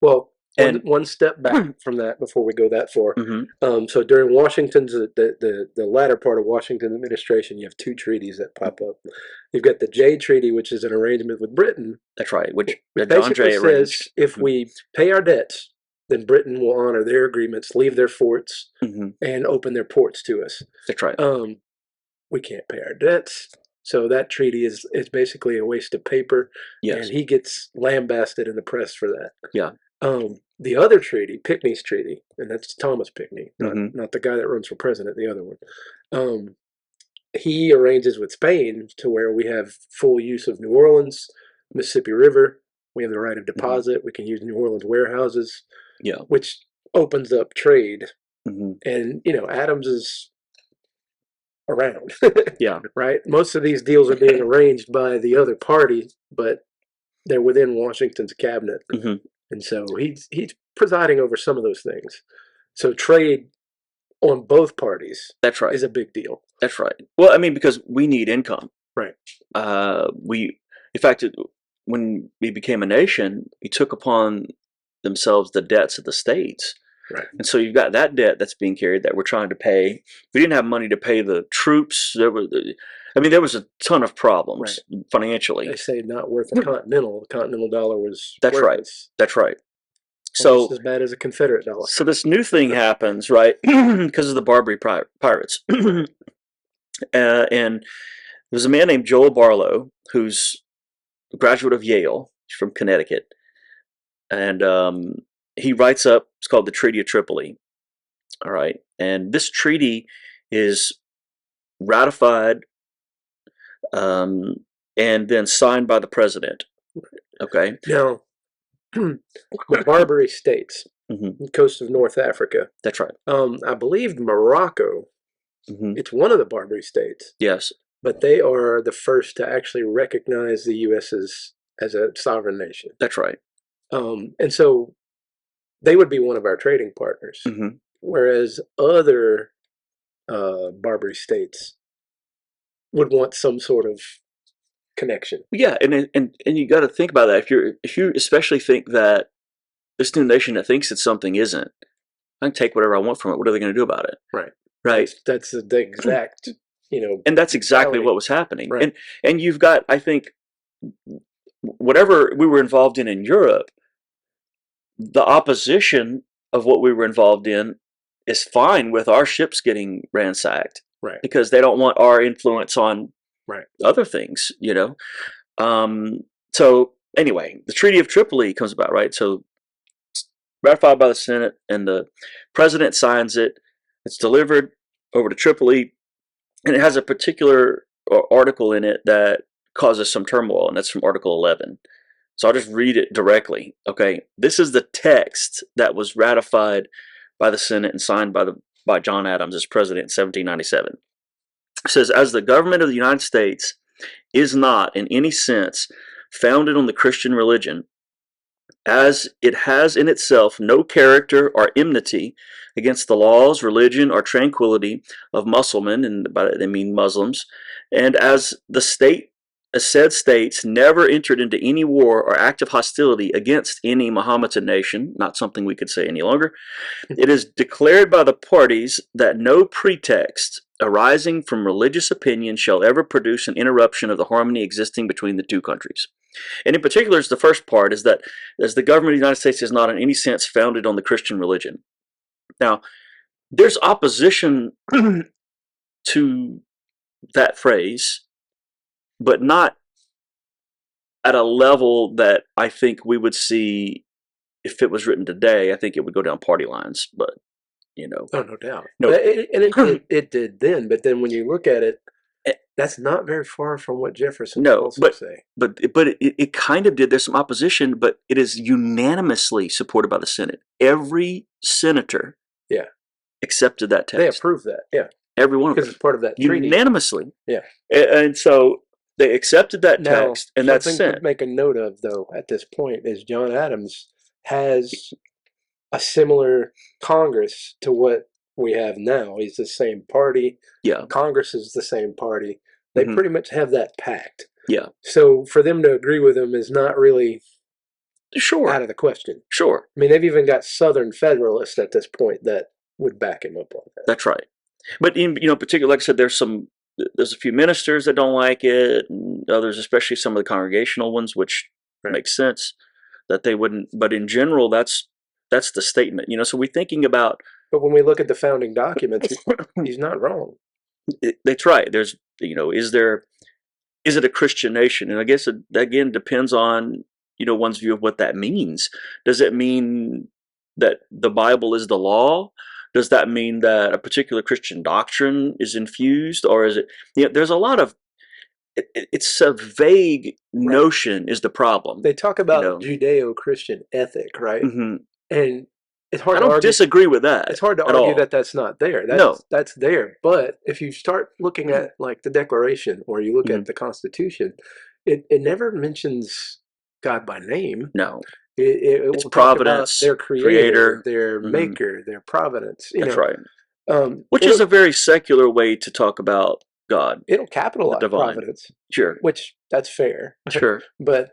Well, one step back from that before we go that far. Mm-hmm. So during Washington's the latter part of Washington's administration, you have two treaties that pop up. You've got the Jay Treaty, which is an arrangement with Britain. That's right. Which basically says if we pay our debts, then Britain will honor their agreements, leave their forts, and open their ports to us. That's right. We can't pay our debts. So that treaty is basically a waste of paper. Yes. And he gets lambasted in the press for that. Yeah. The other treaty, Pinckney's treaty, and that's Thomas Pinckney, not the guy that runs for president, the other one. He arranges with Spain to where we have full use of New Orleans, Mississippi River. We have the right of deposit. We can use New Orleans warehouses, which opens up trade. And, Adams is around. Right? Most of these deals are being arranged by the other party, but they're within Washington's cabinet. And so he's presiding over some of those things. So trade on both parties is a big deal. That's right. Well, I mean, because we need income. Right. In fact, when we became a nation, we took upon themselves the debts of the states. Right. And so you've got that debt that's being carried that we're trying to pay. We didn't have money to pay the troops. There was a ton of problems financially. They say not worth a continental. The continental dollar was That's worthless. right. That's right. So almost as bad as a Confederate dollar. So this new thing happens, right? Because of the Barbary pirates. And there's a man named Joel Barlow who's a graduate of Yale. He's from Connecticut. And he writes up, it's called the Treaty of Tripoli. All right. And this treaty is ratified and then signed by the president. Okay. Now, the Barbary states, the coast of North Africa. That's right. I believe Morocco, it's one of the Barbary states. Yes. But they are the first to actually recognize the U.S. as a sovereign nation. That's right. And so they would be one of our trading partners. Whereas other Barbary states would want some sort of connection. Yeah, and you got to think about that. If you especially think that this new nation that thinks that something isn't, I can take whatever I want from it. What are they going to do about it? Right. Right. That's the exact, And that's exactly what was happening. Right. And you've got, I think, whatever we were involved in Europe, the opposition of what we were involved in is fine with our ships getting ransacked. Right. Because they don't want our influence on other things, So anyway, the Treaty of Tripoli comes about, right? So it's ratified by the Senate and the president signs it. It's delivered over to Tripoli. And it has a particular article in it that causes some turmoil, and that's from Article 11. So I'll just read it directly. Okay, this is the text that was ratified by the Senate and signed by John Adams as president in 1797. It says, as the government of the United States is not in any sense founded on the Christian religion, as it has in itself no character or enmity against the laws, religion, or tranquility of Mussulmen, and by that they mean Muslims, and as the state, as said states, never entered into any war or act of hostility against any Mahometan nation, not something we could say any longer, it is declared by the parties that no pretext arising from religious opinion shall ever produce an interruption of the harmony existing between the two countries. And in particular, the first part is that as the government of the United States is not in any sense founded on the Christian religion. Now, there's opposition to that phrase, but not at a level that I think we would see if it was written today. I think it would go down party lines, but you know. Oh, no doubt. No, it did then, but then when you look at it, that's not very far from what Jefferson also say. But it kind of did. There's some opposition, but it is unanimously supported by the Senate. Every senator accepted that text. They approved that, Every one of them. Because it's part of that treaty. Unanimously. Yeah. And so they accepted that text, and that's sent. Something to make a note of, though, at this point, is John Adams has a similar Congress to what we have now. He's the same party. Yeah. Congress is the same party. They pretty much have that pact. Yeah. So for them to agree with him is not really out of the question. Sure. I mean, they've even got Southern Federalists at this point that would back him up on that. That's right. But in particular, like I said, there's a few ministers that don't like it, and others, especially some of the congregational ones, which makes sense that they wouldn't. But in general, that's the statement. So we're thinking about. But when we look at the founding documents, he's not wrong. That's right. There's, is it a Christian nation? And I guess it, again, depends on, one's view of what that means. Does it mean that the Bible is the law? Does that mean that a particular Christian doctrine is infused? Or is it, there's a lot of, it's a vague notion is the problem. They talk about Judeo-Christian ethic, right? Mm-hmm. And it's hard to argue. I don't disagree with that. It's hard to argue that that's not there. That's there. But if you start looking at like the Declaration or you look at the Constitution, it never mentions God by name. No. It's providence, their creator, their maker, their providence. That's right. Which is a very secular way to talk about God. It'll capitalize providence. Sure. Which, that's fair. Sure. But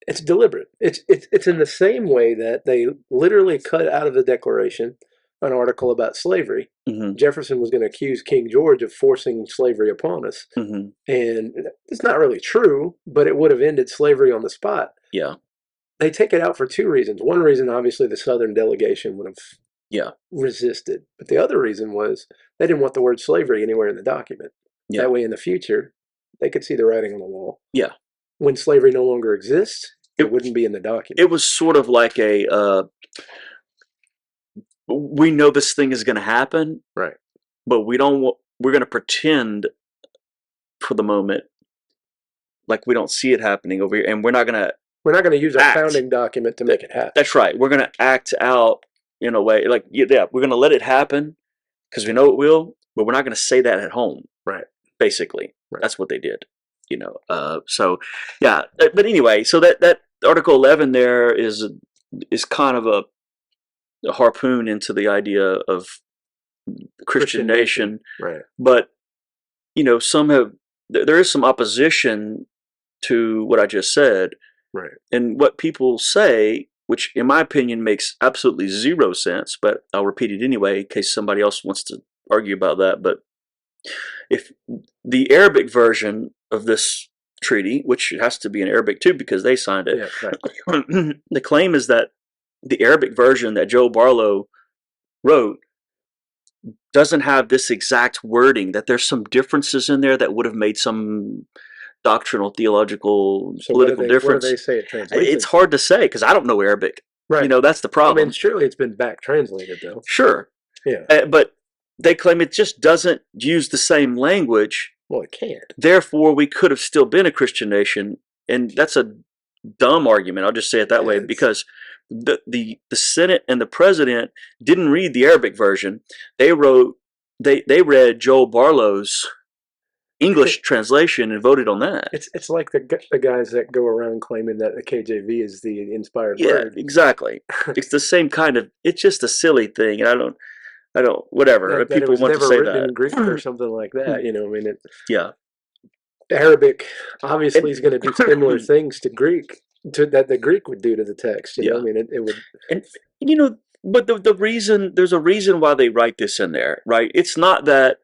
it's deliberate. It's in the same way that they literally cut out of the Declaration an article about slavery. Mm-hmm. Jefferson was going to accuse King George of forcing slavery upon us. Mm-hmm. And it's not really true, but it would have ended slavery on the spot. Yeah. They take it out for two reasons. One reason, obviously, the Southern delegation would have resisted. But the other reason was they didn't want the word slavery anywhere in the document. Yeah. That way, in the future, they could see the writing on the wall. Yeah. When slavery no longer exists, it wouldn't be in the document. It was sort of like we know this thing is going to happen. Right. But we're going to pretend for the moment like we don't see it happening over here. And we're not going to use our founding document to make it happen. That's right. We're going to act out in a way like, we're going to let it happen because we know it will, but we're not going to say that at home. Right. Basically. Right. That's what they did. But anyway, so that Article 11 there is kind of a harpoon into the idea of Christian nation. Right. But, there is some opposition to what I just said. Right. And what people say, which in my opinion makes absolutely zero sense, but I'll repeat it anyway in case somebody else wants to argue about that. But if the Arabic version of this treaty, which has to be in Arabic too because they signed it, the claim is that the Arabic version that Joe Barlow wrote doesn't have this exact wording, that there's some differences in there that would have made some doctrinal, theological, political difference. What do they say it translates? It's hard to say because I don't know Arabic. Right. That's the problem. I mean, surely it's been back translated though. Sure. Yeah. But they claim it just doesn't use the same language. Well, it can't. Therefore, we could have still been a Christian nation, and that's a dumb argument. I'll just say it that way, because the Senate and the president didn't read the Arabic version. They read Joel Barlow's English translation and voted on that. It's like the guys that go around claiming that the KJV is the inspired word. Yeah, exactly. It's the same kind of. It's just a silly thing, and I don't. Whatever people want to say that in Greek or something like that. You know, I mean, yeah. Arabic obviously is going to do similar things to Greek that the Greek would do to the text. You know, I mean, it would. And you know, but the reason, there's a reason why they write this in there, right? It's not that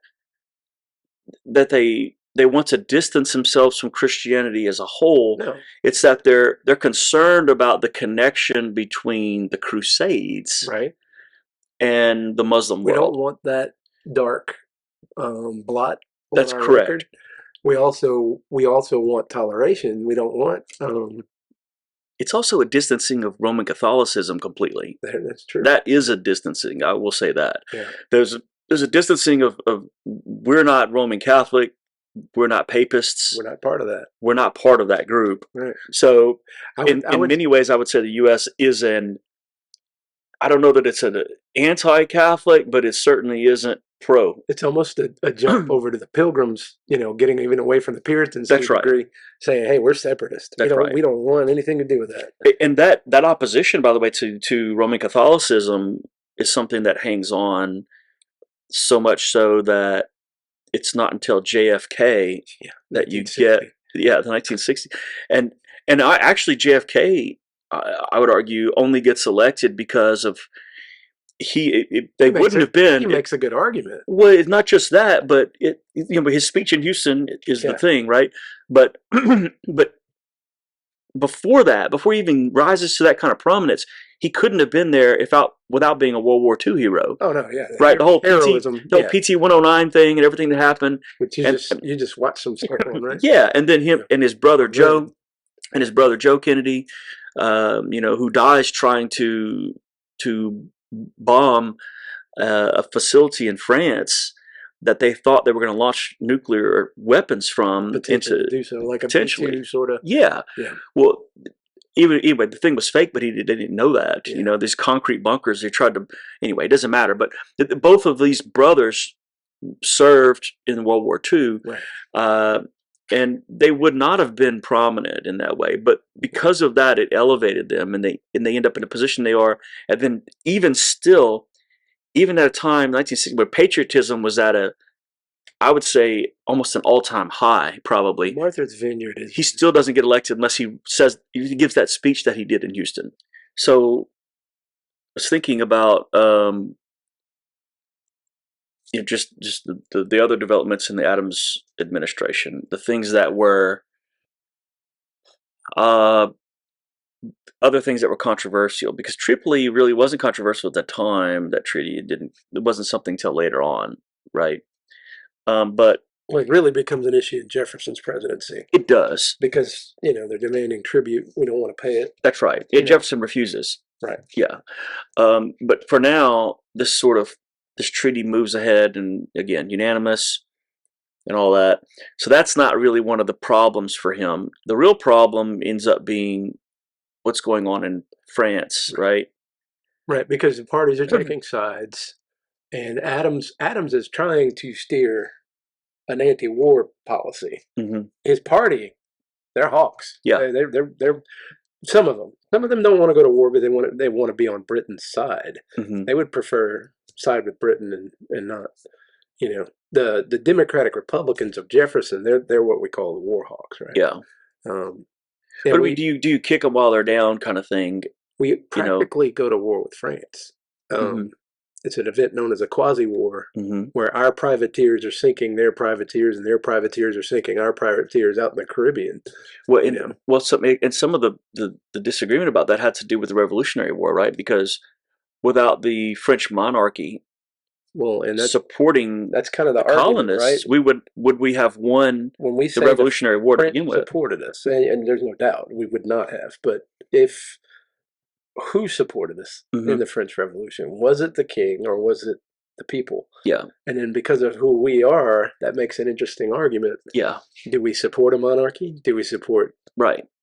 they want to distance themselves from Christianity as a whole. No. It's that they're concerned about the connection between the Crusades, right, and the Muslim world. We don't want that dark blot. That's correct. Record. We also want toleration. We don't want. It's also a distancing of Roman Catholicism completely. That's true. That is a distancing. I will say that. Yeah. There's a distancing of we're not Roman Catholic, we're not papists. We're not part of that. We're not part of that group. Right. So in many ways, I would say the U.S. is I don't know that it's an anti-Catholic, but it certainly isn't pro. It's almost a jump over to the Pilgrims, you know, getting even away from the Puritans. That's right. Degree, saying, "Hey, we're separatists. That's right. We don't want anything to do with that." And that opposition, by the way, to Roman Catholicism is something that hangs on so much so that it's not until JFK that you get the 1960s, and I actually JFK. I would argue only gets elected because of they wouldn't have been. He makes a good argument. Well, it's not just that, but his speech in Houston is the thing, right? But before that, before he even rises to that kind of prominence, he couldn't have been there without being a World War II hero. Oh no, yeah, right. The whole heroism, PT 109 thing and everything that happened. Which you just watch some stuff on, right? Yeah, and then him and his brother Joe, Kennedy. Who dies trying to bomb a facility in France that they thought they were going to launch nuclear weapons from into do so, like potentially a sort of yeah. Well, anyway, the thing was fake, but they didn't know that. You know, these concrete bunkers. They tried to anyway. It doesn't matter. But both of these brothers served in World War II. Right. And they would not have been prominent in that way, but because of that, it elevated them, and they end up in a position they are. And then even at a time, 1960, where patriotism was at I would say, almost an all-time high, probably. Martha's Vineyard he still doesn't get elected unless he gives that speech that he did in Houston. So I was thinking about just the other developments in the Adams administration, the things that were other things that were controversial, because Tripoli really wasn't controversial at that time. That treaty, it wasn't something till later on, right? But it really becomes an issue in Jefferson's presidency. It does, because they're demanding tribute. We don't want to pay it. That's right. Jefferson refuses. Right. Yeah. But for now, this treaty moves ahead, and again, unanimous and all that. So that's not really one of the problems for him. The real problem ends up being what's going on in France, right? Right, because the parties are taking sides, and Adams is trying to steer an anti-war policy. Mm-hmm. His party, they're hawks. Yeah, they're some of them don't want to go to war, but they want to be on Britain's side. Mm-hmm. They would prefer side with Britain and not, the Democratic Republicans of Jefferson. They're what we call the war hawks, right? Yeah. But do you kick them while they're down, kind of thing? We practically go to war with France. Mm-hmm. It's an event known as a quasi-war, mm-hmm. where our privateers are sinking their privateers, and their privateers are sinking our privateers out in the Caribbean. Well, some of the disagreement about that had to do with the Revolutionary War, right? Because without the French monarchy, and supporting that's kind of the colonists, argument, right? Would we have won the Revolutionary War to begin with? Supported us, and there's no doubt we would not have. But who supported us mm-hmm. in the French Revolution? Was it the king, or was it the people. Yeah. And then because of who we are, that makes an interesting argument. Yeah. Do we support a monarchy? Do we support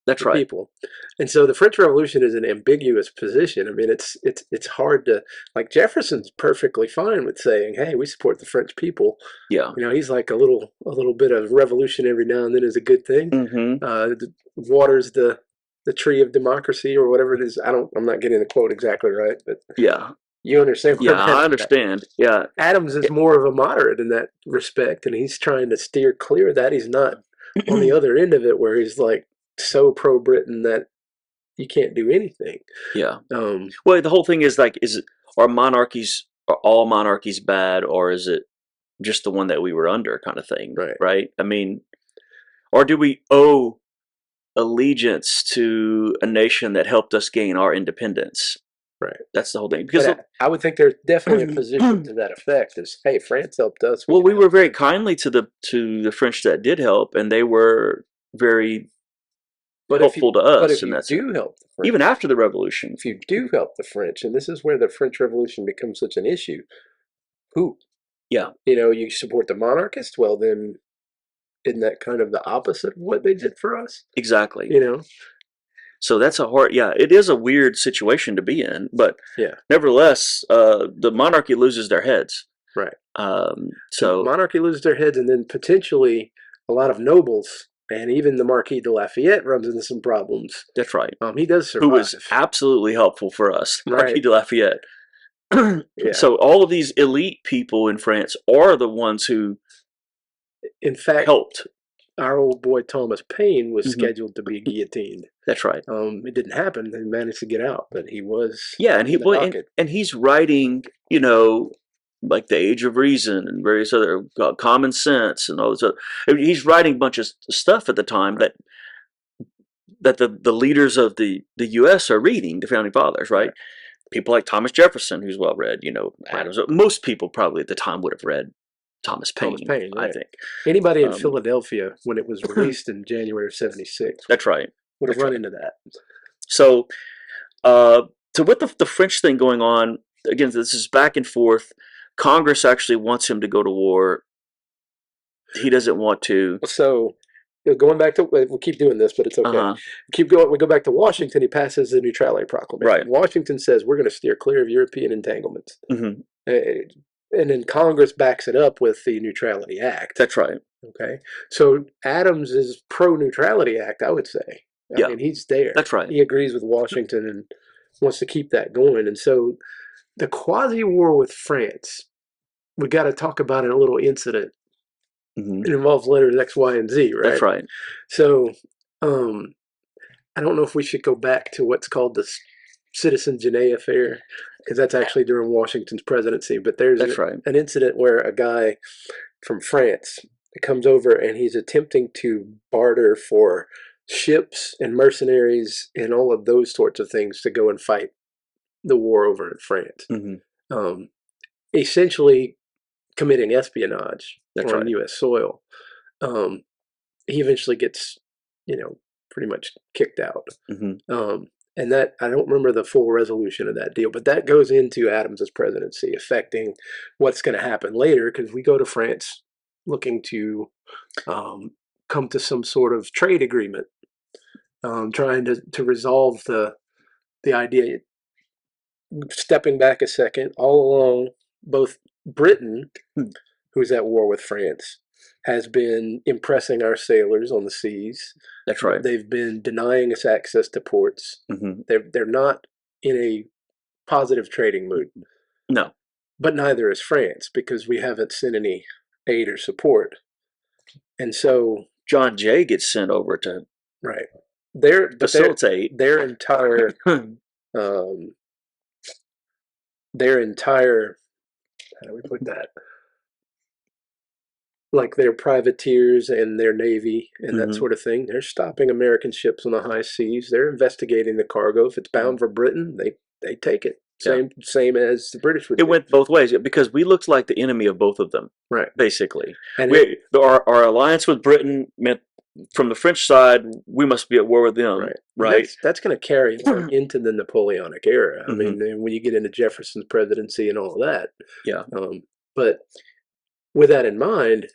That's right. people? And so the French Revolution is an ambiguous position. I mean, it's hard to, like, Jefferson's perfectly fine with saying, "Hey, we support the French people." Yeah. You know, he's like a little bit of revolution every now and then is a good thing. Waters the tree of democracy or whatever it is. I'm not getting the quote exactly right, but yeah. You understand? Yeah, I understand. Yeah. Adams is more of a moderate in that respect, and he's trying to steer clear of that. He's not on the other end of it where he's like so pro-Britain that you can't do anything. Yeah. Well, the whole thing is like, are all monarchies bad, or is it just the one that we were under kind of thing? Right. I mean, or do we owe allegiance to a nation that helped us gain our independence? Right. That's the whole thing. Because I would think there's definitely a position to that effect. Is, hey, France helped us. Well, we were very kindly to the French that did help, and they were very helpful to us. But if you do help the French, even after the Revolution, if you do help the French, and this is where the French Revolution becomes such an issue, who? Yeah. You know, you support the monarchists. Well, then, isn't that kind of the opposite of what they did for us? Exactly. You know. So that's it is a weird situation to be in, but nevertheless, the monarchy loses their heads. Right. So monarchy loses their heads, and then potentially a lot of nobles, and even the Marquis de Lafayette runs into some problems. That's right. He does survive. Who was absolutely helpful for us, Marquis de Lafayette. So all of these elite people in France are the ones who, in fact, helped. Our old boy Thomas Paine was scheduled to be guillotined. That's right. It didn't happen. He managed to get out, but he was. Yeah, and he's writing, you know, like The Age of Reason and various other Common Sense and all this other. I mean, he's writing a bunch of stuff at the time that the leaders of the U.S. are reading, the Founding Fathers, right? People like Thomas Jefferson, who's well read, you know, Adams. Most people probably at the time would have read Thomas Paine, I think. Anybody in Philadelphia, when it was released in January of '76, that's right, would have run into that. So, with the French thing going on, again, this is back and forth. Congress actually wants him to go to war. He doesn't want to. So, going back to, we'll keep doing this, but it's okay. Keep going. We go back to Washington. He passes the Neutrality Proclamation. Right. Washington says we're going to steer clear of European entanglements. And then Congress backs it up with the Neutrality Act. That's right. Okay. So Adams is pro-Neutrality Act, I would say. I mean, he's there. That's right. He agrees with Washington and wants to keep that going. And so the quasi-war with France, we got to talk about a little incident. It involves letters X, Y, and Z, right? That's right. So I don't know if we should go back to what's called the Citizen Genet affair, because that's actually during Washington's presidency. But there's an incident where a guy from France comes over and he's attempting to barter for ships and mercenaries and all of those sorts of things to go and fight the war over in France. Essentially committing espionage on U.S. soil. He eventually gets, pretty much kicked out. And that, I don't remember the full resolution of that deal, but that goes into Adams's presidency, affecting what's going to happen later, because we go to France looking to come to some sort of trade agreement, trying to resolve the idea. Stepping back a second, all along, both Britain, who's at war with France, has been impressing our sailors on the seas. That's right. They've been denying us access to ports. They're not in a positive trading mood. No. But neither is France, because we haven't sent any aid or support. And so John Jay gets sent over to facilitate their entire how do we put that? Like their privateers and their navy and that sort of thing. They're stopping American ships on the high seas. They're investigating the cargo. If it's bound for Britain, they take it. Same as the British would. It went both ways, because we looked like the enemy of both of them. Right. Basically. And our alliance with Britain meant from the French side, we must be at war with them, right? That's going to carry into the Napoleonic era. I mean, when you get into Jefferson's presidency and all of that. Yeah. But with that in mind,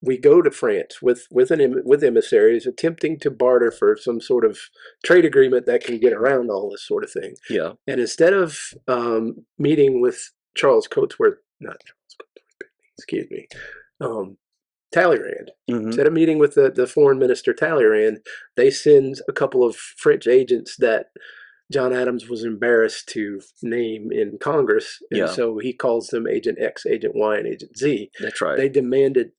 we go to France with emissaries attempting to barter for some sort of trade agreement that can get around all this sort of thing. Yeah. And instead of meeting with Talleyrand. Instead of meeting with the foreign minister Talleyrand, they send a couple of French agents that John Adams was embarrassed to name in Congress. And so he calls them Agent X, Agent Y, and Agent Z. That's right. They demanded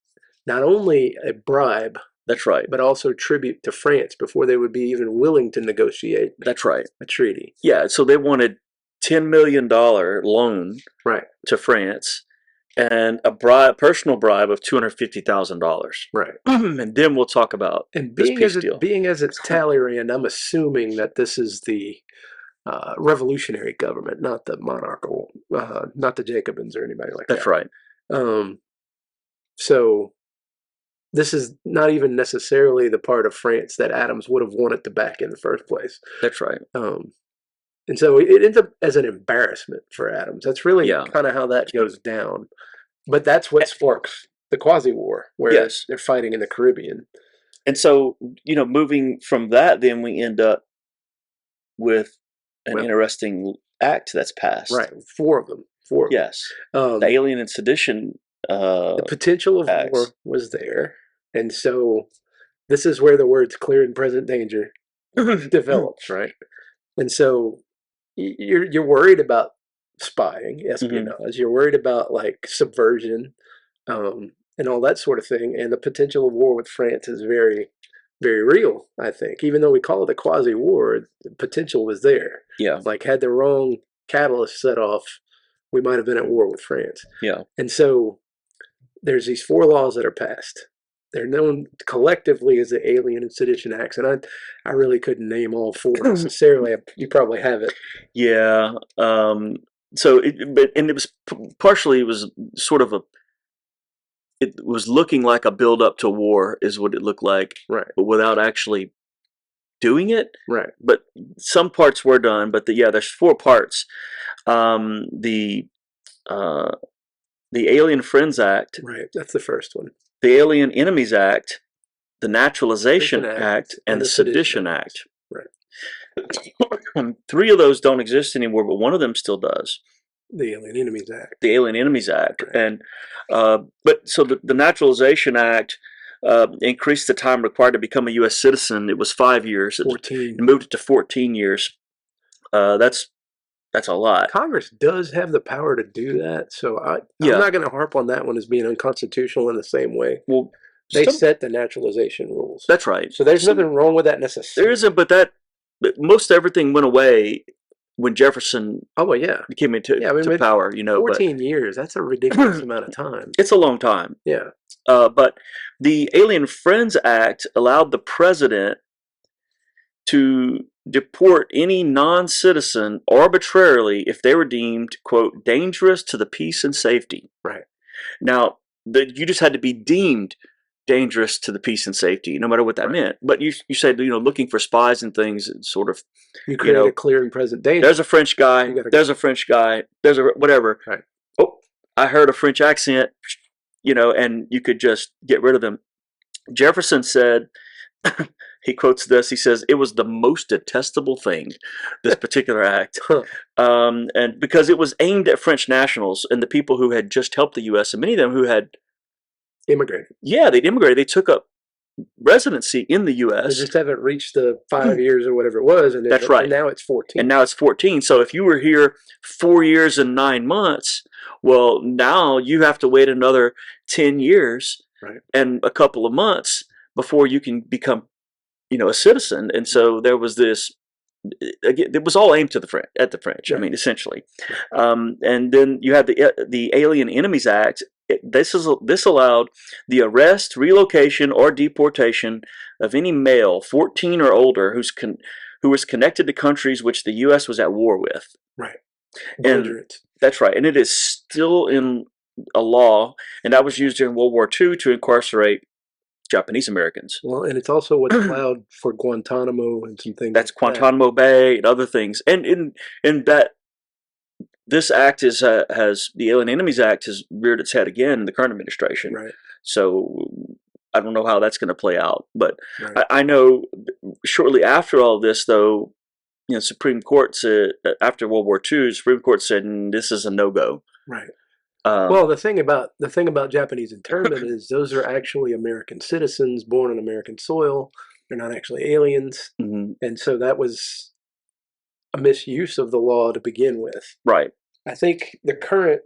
not only a bribe, that's right, but also tribute to France before they would be even willing to negotiate. That's right. A treaty. Yeah, so they wanted $10 million loan to France and a personal bribe of $250,000. Right. And then we'll talk about this peace deal. Being as it's Talleyrand, I'm assuming that this is the revolutionary government, not the monarchical, not the Jacobins or anybody like that. That's right. So this is not even necessarily the part of France that Adams would have wanted to back in the first place. That's right. And so it ends up as an embarrassment for Adams. That's really kind of how that goes down. But that's what sparks the Quasi-War, where they're fighting in the Caribbean. And so, moving from that, then we end up with an interesting act that's passed. Right, four of them. Yes. The Alien and Sedition the potential of war was there. And so this is where the words clear and present danger develops, right? And so you're worried about spying, espionage. You're worried about like subversion and all that sort of thing. And the potential of war with France is very, very real, I think. Even though we call it a quasi-war, the potential was there. Yeah. Like had the wrong catalyst set off, we might have been at war with France. Yeah. And so there's these four laws that are passed. They're known collectively as the Alien and Sedition Acts, and I really couldn't name all four necessarily. You probably have it. Yeah. So it was partially, it was sort of it was looking like a build up to war is what it looked like, right? But without actually doing it, right? But some parts were done. But there's four parts. The Alien Friends Act, right? That's the first one. The Alien Enemies Act, the Naturalization Act, and the Sedition Act. Right. Three of those don't exist anymore, but one of them still does. The Alien Enemies Act. The Alien Enemies Act, right. And but so the Naturalization Act increased the time required to become a U.S. citizen. It was 5 years. 14. It moved it to 14 years. That's a lot. Congress does have the power to do that, so I'm not going to harp on that one as being unconstitutional in the same way. Well, they set the naturalization rules. That's right. So there's nothing wrong with that necessarily. There isn't, but most everything went away when Jefferson came into power. 14 years, that's a ridiculous amount of time. It's a long time. Yeah. But the Alien Friends Act allowed the president to deport any non-citizen arbitrarily if they were deemed, quote, dangerous to the peace and safety. Right. Now, you just had to be deemed dangerous to the peace and safety, no matter what that meant. But you said, looking for spies and things, sort of, you create a clear and present danger. There's a French guy. There's a French guy. There's a whatever. Right. Oh, I heard a French accent, and you could just get rid of them. Jefferson said, he quotes this, he says, it was the most detestable thing, this particular act. And because it was aimed at French nationals and the people who had just helped the U.S., and many of them who had immigrated. Yeah, they'd immigrated. They took up residency in the U.S. They just haven't reached the 5 years or whatever it was. And that's right. And now it's 14. And now it's 14. So if you were here 4 years and 9 months, well, now you have to wait another 10 years and a couple of months before you can become, a citizen. And so there was this. Again, it was all aimed at the French. I mean, essentially. And then you had the Alien Enemies Act. This allowed the arrest, relocation, or deportation of any male 14 or older who was connected to countries which the U.S. was at war with. Right. And that's right. And it is still in a law, and that was used during World War II to incarcerate Japanese Americans. Well, and it's also what's allowed for Guantanamo and some things. That's like Guantanamo Bay and other things. And in that, this act has the Alien Enemies Act has reared its head again in the current administration. Right. So I don't know how that's going to play out, but right. I know shortly after all this, though, Supreme Court said after World War II, Supreme Court said this is a no-go. Right. Well, the thing about Japanese internment is those are actually American citizens born on American soil. They're not actually aliens, and so that was a misuse of the law to begin with. Right. I think the current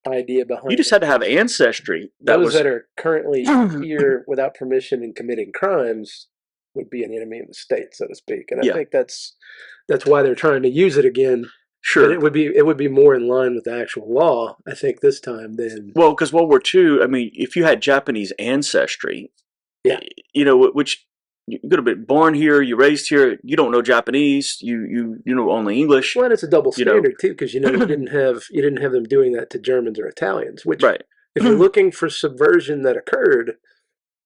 idea behind you just had to have ancestry. That are currently here without permission and committing crimes would be an enemy of the state, so to speak. And I think that's why they're trying to use it again. Sure, but it would be more in line with the actual law, I think, this time than because World War II. I mean, if you had Japanese ancestry, which you could have been born here, you raised here, you don't know Japanese, you know only English. Well, and it's a double standard too, because you didn't have them doing that to Germans or Italians. Which, right. If you're looking for subversion that occurred,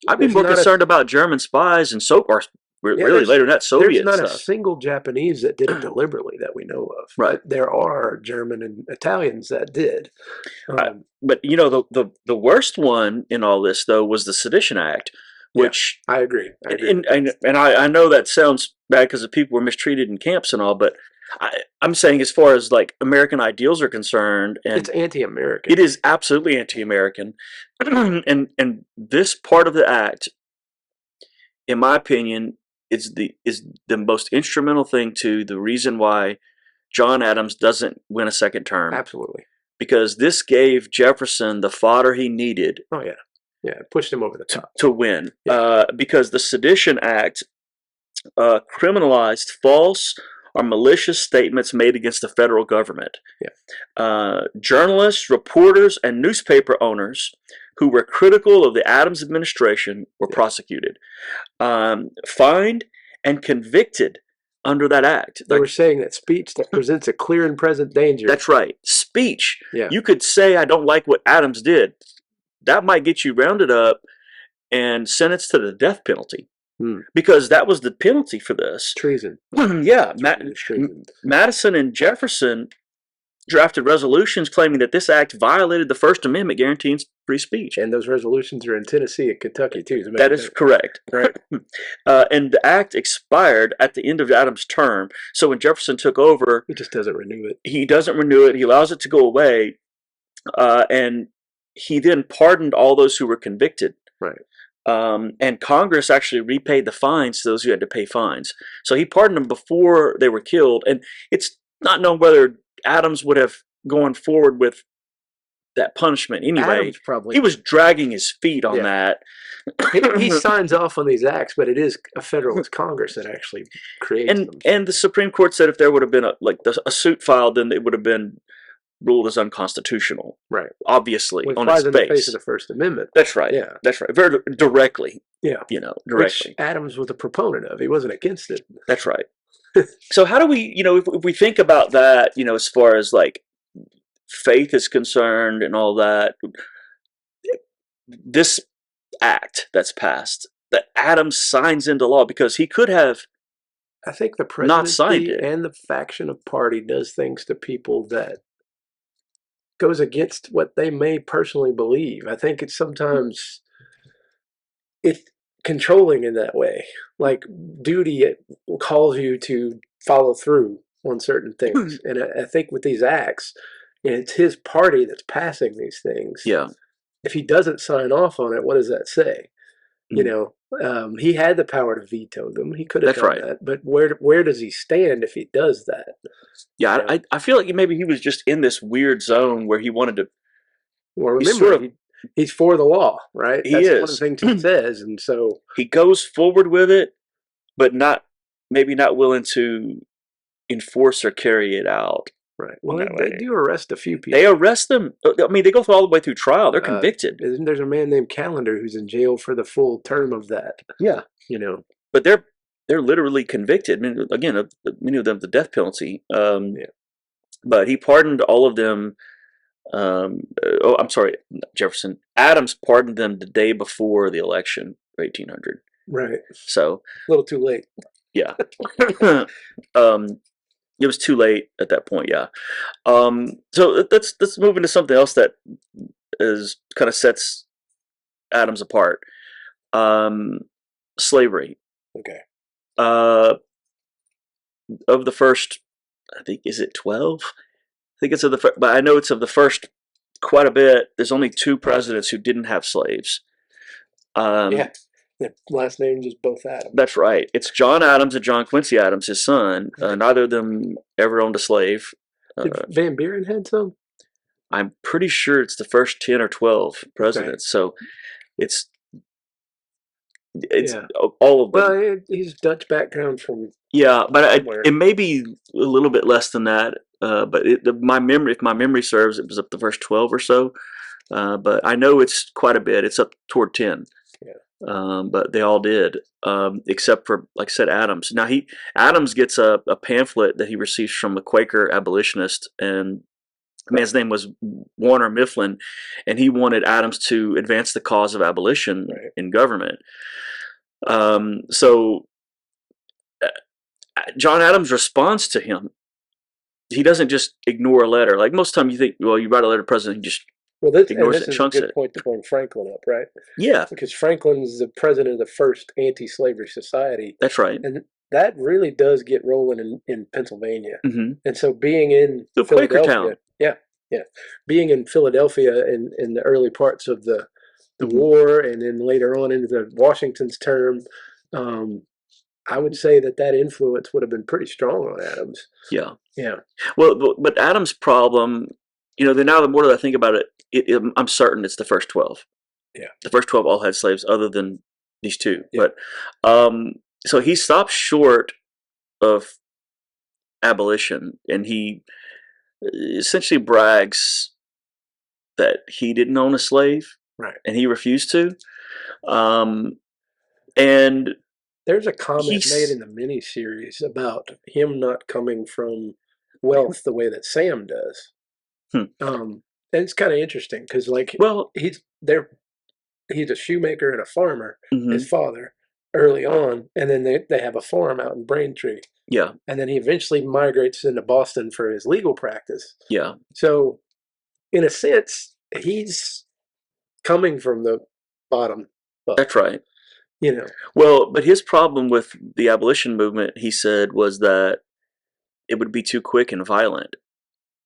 I'd be more concerned about German spies and really later than that, Soviet stuff. There's not a single Japanese that did it deliberately that we know of. Right. There are German and Italians that did. But the worst one in all this, though, was the Sedition Act, which I agree. And I know that sounds bad because the people were mistreated in camps and all, but I'm saying as far as like American ideals are concerned, and it's anti-American. It is absolutely anti-American, and this part of the act, in my opinion, is the most instrumental thing to the reason why John Adams doesn't win a second term. Absolutely, because this gave Jefferson the fodder he needed. Oh yeah. Yeah, it pushed him over the top to win. Because the Sedition Act criminalized false or malicious statements made against the federal government. Yeah. Journalists, reporters, and newspaper owners who were critical of the Adams administration were prosecuted, fined, and convicted under that act. They were saying that speech that presents a clear and present danger. That's right. Speech. Yeah. You could say, I don't like what Adams did. That might get you rounded up and sentenced to the death penalty. Because that was the penalty for this. Treason. Yeah. Treason. Madison and Jefferson drafted resolutions claiming that this act violated the First Amendment guaranteeing free speech. And those resolutions are in Tennessee and Kentucky, too. That is correct. Right. And the act expired at the end of Adams' term. So when Jefferson took over... He just doesn't renew it. He doesn't renew it. He allows it to go away. And he then pardoned all those who were convicted. Right. And Congress actually repaid the fines to those who had to pay fines. So he pardoned them before they were killed. And it's not known whether Adams would have gone forward with that punishment anyway. He was dragging his feet on that. He signs off on these acts, but it is a Federalist Congress that actually creates them. And the Supreme Court said if there would have been a suit filed, then it would have been ruled as unconstitutional. Right. Obviously, on its face of the First Amendment. That's right. Yeah. That's right. Very directly. Yeah. Directly. Which Adams was a proponent of. He wasn't against it. That's right. So how do we, if we think about that, as far as like faith is concerned and all that, this act that's passed, that Adams signs into law because he could have I think the presidency not signed it. And the faction of party does things to people that goes against what they may personally believe. I think it's sometimes it's controlling in that way. Like duty calls you to follow through on certain things. And I think with these acts, it's his party that's passing these things. Yeah. If he doesn't sign off on it, what does that say? He had the power to veto them. He could have done that. But where does he stand if he does that? Yeah, I feel like maybe he was just in this weird zone where he wanted to. Well, remember, he's for the law, right? That's one of the things he says, and so he goes forward with it, but maybe not willing to enforce or carry it out. Right. Well, they do arrest a few people. They arrest them. I mean, they go all the way through trial. They're convicted. There's a man named Callender who's in jail for the full term of that. Yeah. But they're literally convicted. I mean, again, many of them the death penalty. But he pardoned all of them. I'm sorry, Jefferson. Adams pardoned them the day before the election. 1800. Right. So a little too late. Yeah. It was too late at that point. Yeah. So let's move into something else that is kind of sets Adams apart. Slavery. Okay. Of the first, I think, is it 12? I think it's of the, but I know it's of the first quite a bit. There's only 2 presidents who didn't have slaves. Yeah. The last names is both Adams. That's right. It's John Adams and John Quincy Adams, his son. Neither of them ever owned a slave. Did Van Buren had some? I'm pretty sure it's the first 10 or 12 presidents. Okay. So it's all of them. Well, he's Dutch background from. Yeah, but it may be a little bit less than that. But if my memory serves, it was up the first 12 or so. But I know it's quite a bit. It's up toward 10. Yeah. But they all did, except for, like I said, Adams. Now Adams gets a pamphlet that he receives from a Quaker abolitionist, and the man's name was Warner Mifflin, and he wanted Adams to advance the cause of abolition in government. So John Adams responds to him. He doesn't just ignore a letter. Like most time you think, well, you write a letter to the president, you just ignores it and chunks it. This is a good point to bring Franklin up, right? Yeah. Because Franklin's the president of the first anti-slavery society. That's right. And that really does get rolling in Pennsylvania. Mm-hmm. And so being in Philadelphia, being in Philadelphia in the early parts of the war, and then later on into Washington's term, I would say that influence would have been pretty strong on Adams. Yeah. Yeah. Well, but Adams' problem, the more that I think about it, I'm certain it's the first 12. Yeah. The first 12 all had slaves other than these 2. Yeah. But so he stops short of abolition, and he essentially brags that he didn't own a slave. Right. And he refused to. And there's a comment made in the miniseries about him not coming from wealth the way that Sam does. And it's kind of interesting because, he's a shoemaker and a farmer, his father, early on, and then they have a farm out in Braintree. Yeah. And then he eventually migrates into Boston for his legal practice. Yeah. So, in a sense, he's coming from the bottom. That's right. You know. Well, but his problem with the abolition movement, he said, was that it would be too quick and violent.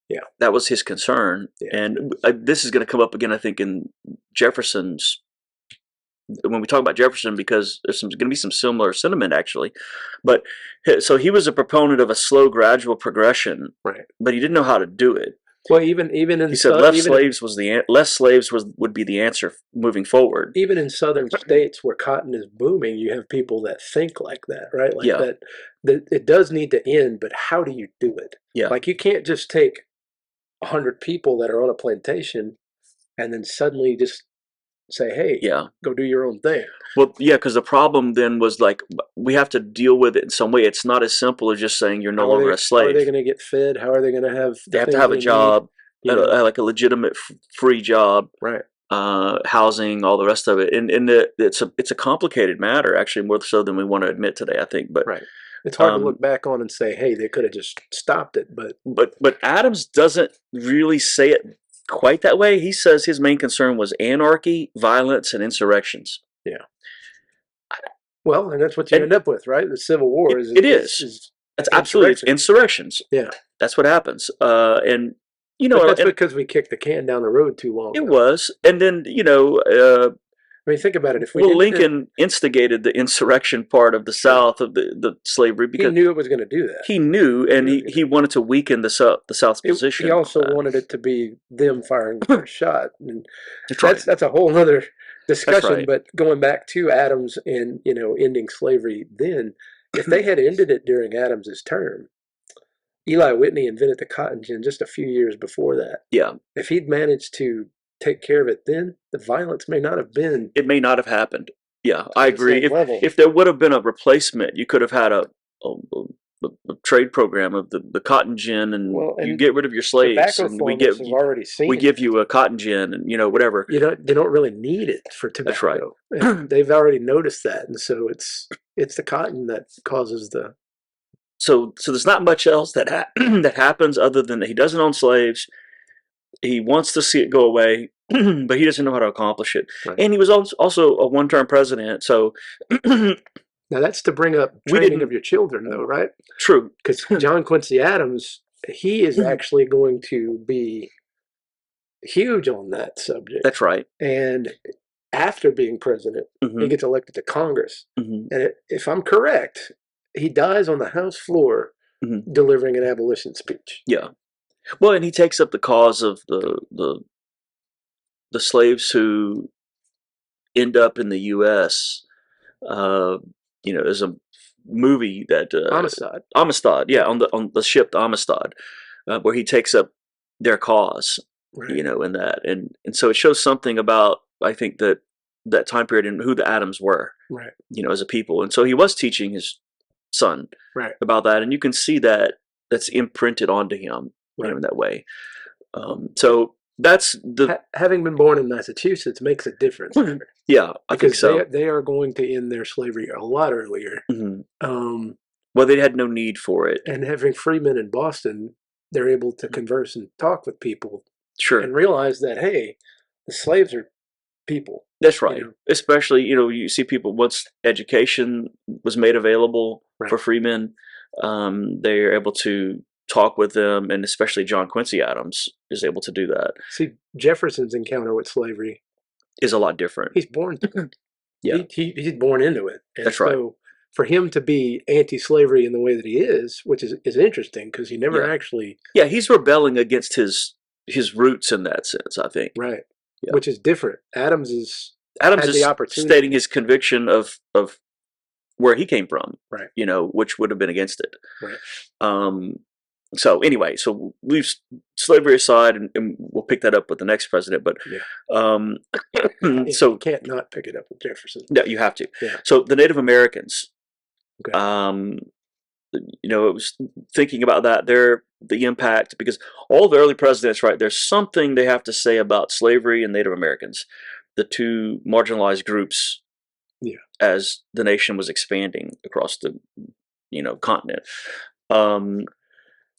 Yeah. That was his concern. Yeah. And this is going to come up again, I think, in Jefferson's, when we talk about Jefferson, because there's going to be some similar sentiment, actually. But so he was a proponent of a slow, gradual progression, right? But he didn't know how to do it. Well, even in he said less slaves would be the answer moving forward. Even in southern states where cotton is booming, you have people that think like that, right? Like that it does need to end, but how do you do it? Yeah. Like you can't just take 100 people that are on a plantation and then suddenly just say, hey, go do your own thing. Well, yeah, because the problem then was we have to deal with it in some way. It's not as simple as just saying you're no longer a slave. How are they going to get fed? How are they going to have? They have to have a job, like a legitimate free job, right? Housing, all the rest of it, and it's a complicated matter, actually, more so than we want to admit today, I think. But right, it's hard to look back on and say, hey, they could have just stopped it. But Adams doesn't really say it quite that way. He says his main concern was anarchy, violence, and insurrections. Yeah. Well, and that's what you end up with, right? The Civil War is that's absolutely insurrections. Yeah, that's what happens. And that's because we kicked the can down the road too long. It was, and then I mean, think about it. Lincoln instigated the insurrection part of the South of the slavery because he knew it was going to do that. He knew, and he wanted to weaken the South's position. He also wanted it to be them firing the first shot. And that's a whole other discussion. Right. But going back to Adams and ending slavery, then if they had ended it during Adams's term, Eli Whitney invented the cotton gin just a few years before that. Yeah. If he'd managed to take care of it then, the violence may not have been. It may not have happened. Yeah, I agree. If there would have been a replacement, you could have had a trade program of the cotton gin, and you get rid of your slaves, and we give you a cotton gin, and whatever. They don't really need it for tobacco. That's right. They've already noticed that, and so it's the cotton that causes the. So there's not much else that that happens other than that he doesn't own slaves. He wants to see it go away, but he doesn't know how to accomplish it. Right. And he was also a one-term president, so. Now that's to bring up training of your children, though, right? True. Because John Quincy Adams, he is actually going to be huge on that subject. That's right. And after being president, he gets elected to Congress. And if I'm correct, he dies on the House floor delivering an abolition speech. Yeah. Well, and he takes up the cause of the slaves who end up in the U.S., there's a movie that Amistad, yeah, on the ship, the Amistad, where he takes up their cause, right. In that, and so it shows something about, I think, that time period and who the Adams were, right? As a people, and so he was teaching his son, right, about that, and you can see that's imprinted onto him, right. In that way. So that's having been born in Massachusetts makes a difference. Yeah, I think so. They are going to end their slavery a lot earlier. Well, they had no need for it. And having freemen in Boston, they're able to converse and talk with people. Sure. And realize that, hey, the slaves are people. That's right. Especially, you see people, once education was made available for freemen, they're able to talk with them, and especially John Quincy Adams is able to do that. See, Jefferson's encounter with slavery is a lot different. He's born to it. Yeah. He's born into it. And that's right. So for him to be anti-slavery in the way that he is, which is interesting, because he never actually... Yeah, he's rebelling against his roots in that sense, I think. Right. Yeah. Which is different. Adams is the opportunity, stating his conviction of where he came from, right? Which would have been against it. Right. So anyway, so leave slavery aside, and we'll pick that up with the next president. But so you can't not pick it up with Jefferson. Yeah, you have to. Yeah. So the Native Americans, okay. It was thinking about that, the impact, because all the early presidents, right? There's something they have to say about slavery and Native Americans, the two marginalized groups. Yeah. As the nation was expanding across the, continent.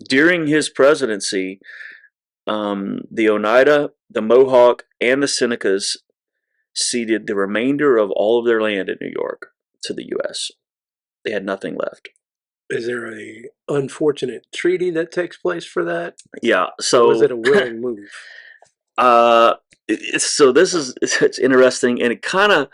During his presidency, the Oneida, the Mohawk, and the Senecas ceded the remainder of all of their land in New York to the U.S. They had nothing left. Is there a unfortunate treaty that takes place for that? Yeah. So or was it a willing move? So it's interesting, and it kind of,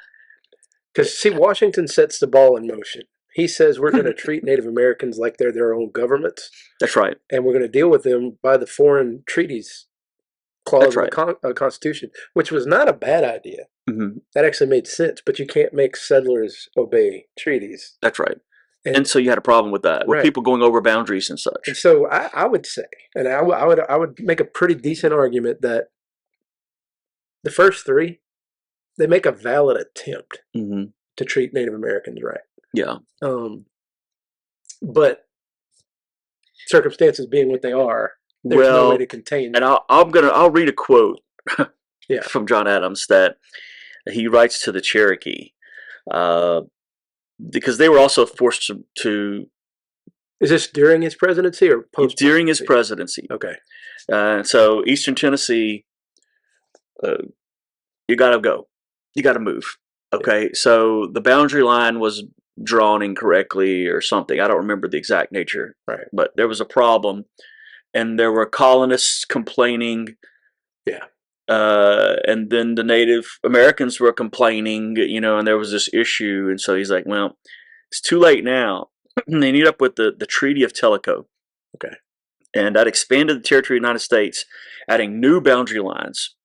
because see, Washington sets the ball in motion. He says we're going to treat Native Americans like they're their own governments. That's right. And we're going to deal with them by the foreign treaties clause of the Constitution, which was not a bad idea. Mm-hmm. That actually made sense, but you can't make settlers obey treaties. That's right. And so you had a problem with that, with people going over boundaries and such. And so I would say, and I would make a pretty decent argument that the first three, they make a valid attempt to treat Native Americans right. Yeah. But circumstances being what they are, there's no way to contain them. And I'll read a quote yeah. from John Adams that he writes to the Cherokee, because they were also forced to. Is this during his presidency or post? During his presidency. Okay. So Eastern Tennessee, you got to go. You got to move. Okay. Yeah. So the boundary line was drawn incorrectly or something. I don't remember the exact nature. Right. But there was a problem, and there were colonists complaining. Yeah. And then the Native Americans were complaining, and there was this issue. And so he's like, well, it's too late now. They ended up with the Treaty of Tellico. Okay. And that expanded the territory of the United States, adding new boundary lines,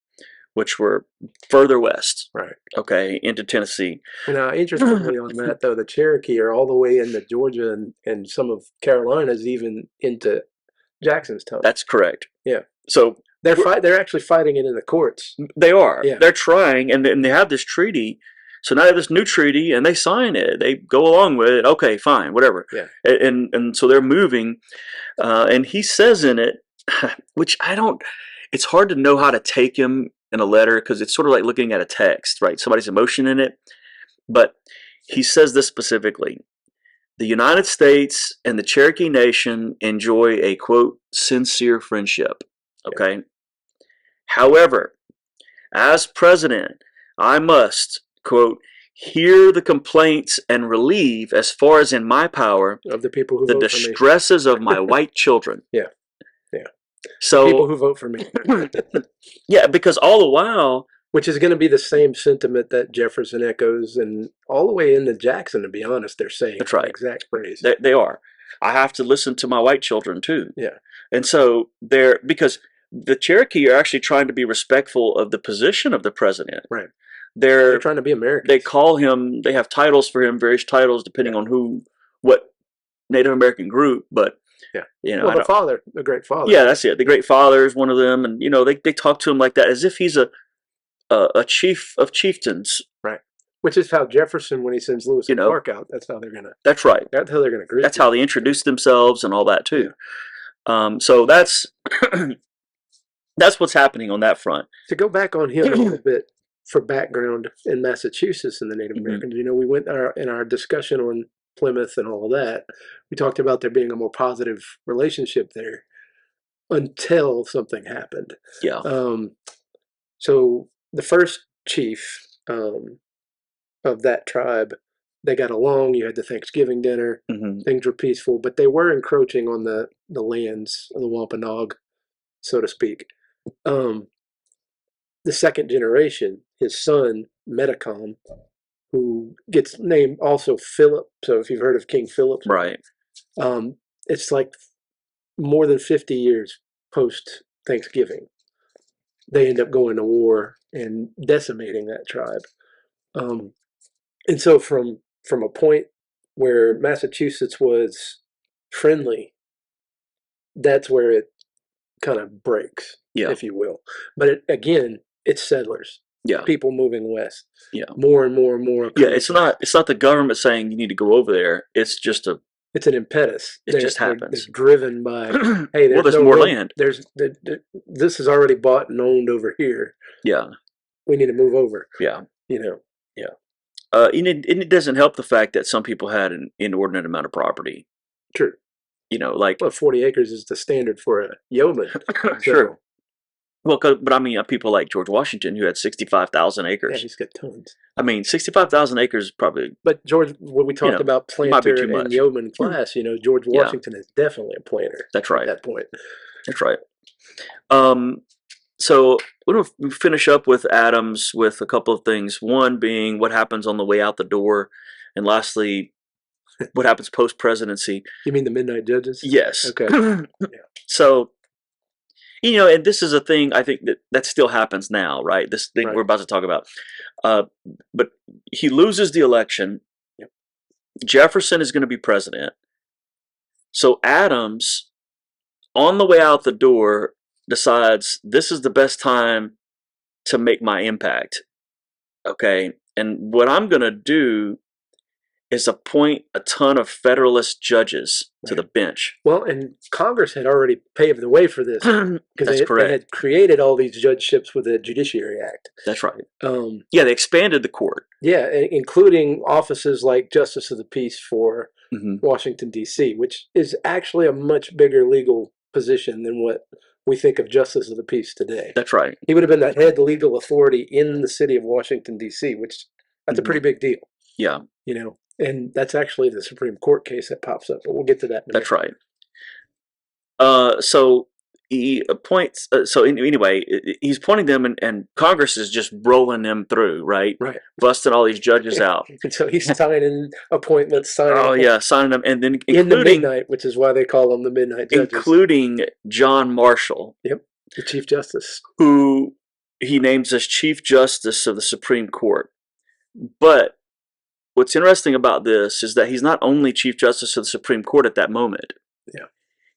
which were further west. Right. Okay, into Tennessee. Now, interestingly on that, though, the Cherokee are all the way into Georgia and some of Carolinas, even into Jacksonstown. That's correct. Yeah. So they're actually fighting it in the courts. They are. Yeah. They're trying, and they have this treaty So now they have this new treaty, and they sign it. They go along with it. Okay, fine, whatever. Yeah. And so they're moving, and he says in it, which I don't. It's hard to know how to take him in a letter because it's sort of like looking at a text, right? Somebody's emotion in it. But he says this specifically: the United States and the Cherokee Nation enjoy a, quote, sincere friendship. Okay. Yeah. However, as president, I must, quote, hear the complaints and relieve, as far as in my power, of the people who the vote distresses for me. of my white children. Yeah. Yeah. So the people who vote for me. Yeah, because all the while, which is going to be the same sentiment that Jefferson echoes, and all the way into Jackson, to be honest, they're saying that's right. Exact phrase. They are. I have to listen to my white children too. Yeah. And so because the Cherokee are actually trying to be respectful of the position of the president. Right. They're trying to be American. They call him, they have titles for him, various titles depending on what Native American group, but well, the Great Father. Yeah, that's it. The Great Father is one of them, and they talk to him like that as if he's a chief of chieftains. Right. Which is how Jefferson, when he sends Lewis and Clark out, that's how they're gonna. That's right. That's how they're gonna greet. That's how they introduce themselves and all that too. So that's that's what's happening on that front. To go back on him a little bit for background in Massachusetts and the Native Americans, we went in our discussion on Plymouth and all of that. We talked about there being a more positive relationship there until something happened. Yeah. So the first chief of that tribe, they got along. You had the Thanksgiving dinner. Things were peaceful, but they were encroaching on the lands of the Wampanoag, so to speak. The second generation, his son Metacom, who gets named also Philip. So if you've heard of King Philip, right? It's like more than 50 years post Thanksgiving, they end up going to war and decimating that tribe. And so from a point where Massachusetts was friendly, that's where it kind of breaks, if you will. But it's settlers. Yeah. People moving west. Yeah. More and more and more. Yeah, it's not the government saying you need to go over there. It's just it's an impetus. It just happens. They're driven by, hey, there's more land. This is already bought and owned over here. Yeah. We need to move over. Yeah. Yeah. And it doesn't help the fact that some people had an inordinate amount of property. True. Like 40 acres is the standard for a yeoman. Sure. Well, but I mean, people like George Washington who had 65,000 acres. Yeah, he's got tons. I mean, 65,000 acres probably. But George, when we talked about planter and yeoman class, George Washington is definitely a planter. That's right. At that point. That's right. So we're going to finish up with Adams with a couple of things. One being what happens on the way out the door, and lastly, what happens post-presidency. You mean the Midnight Judges? Yes. Okay. Yeah. So, and this is a thing I think that still happens now, right? This thing we're about to talk about. But he loses the election. Yep. Jefferson is going to be president. So Adams, on the way out the door, decides this is the best time to make my impact. Okay. And what I'm going to do is appoint a ton of Federalist judges to the bench. Well, and Congress had already paved the way for this because they had created all these judgeships with the Judiciary Act. That's right. They expanded the court. Yeah, including offices like Justice of the Peace for Washington, D.C., which is actually a much bigger legal position than what we think of Justice of the Peace today. That's right. He would have been the head legal authority in the city of Washington, D.C., which that's a pretty big deal. Yeah. And that's actually the Supreme Court case that pops up, but we'll get to that in a minute. That's right. So he appoints, anyway, he's appointing them, and Congress is just rolling them through, right? Right. Busting all these judges out. And so he's signing appointments, signing them, and then in the midnight, which is why they call them the Midnight Judges. Including John Marshall. Yep, the Chief Justice. Who he names as Chief Justice of the Supreme Court. But what's interesting about this is that he's not only Chief Justice of the Supreme Court at that moment. Yeah.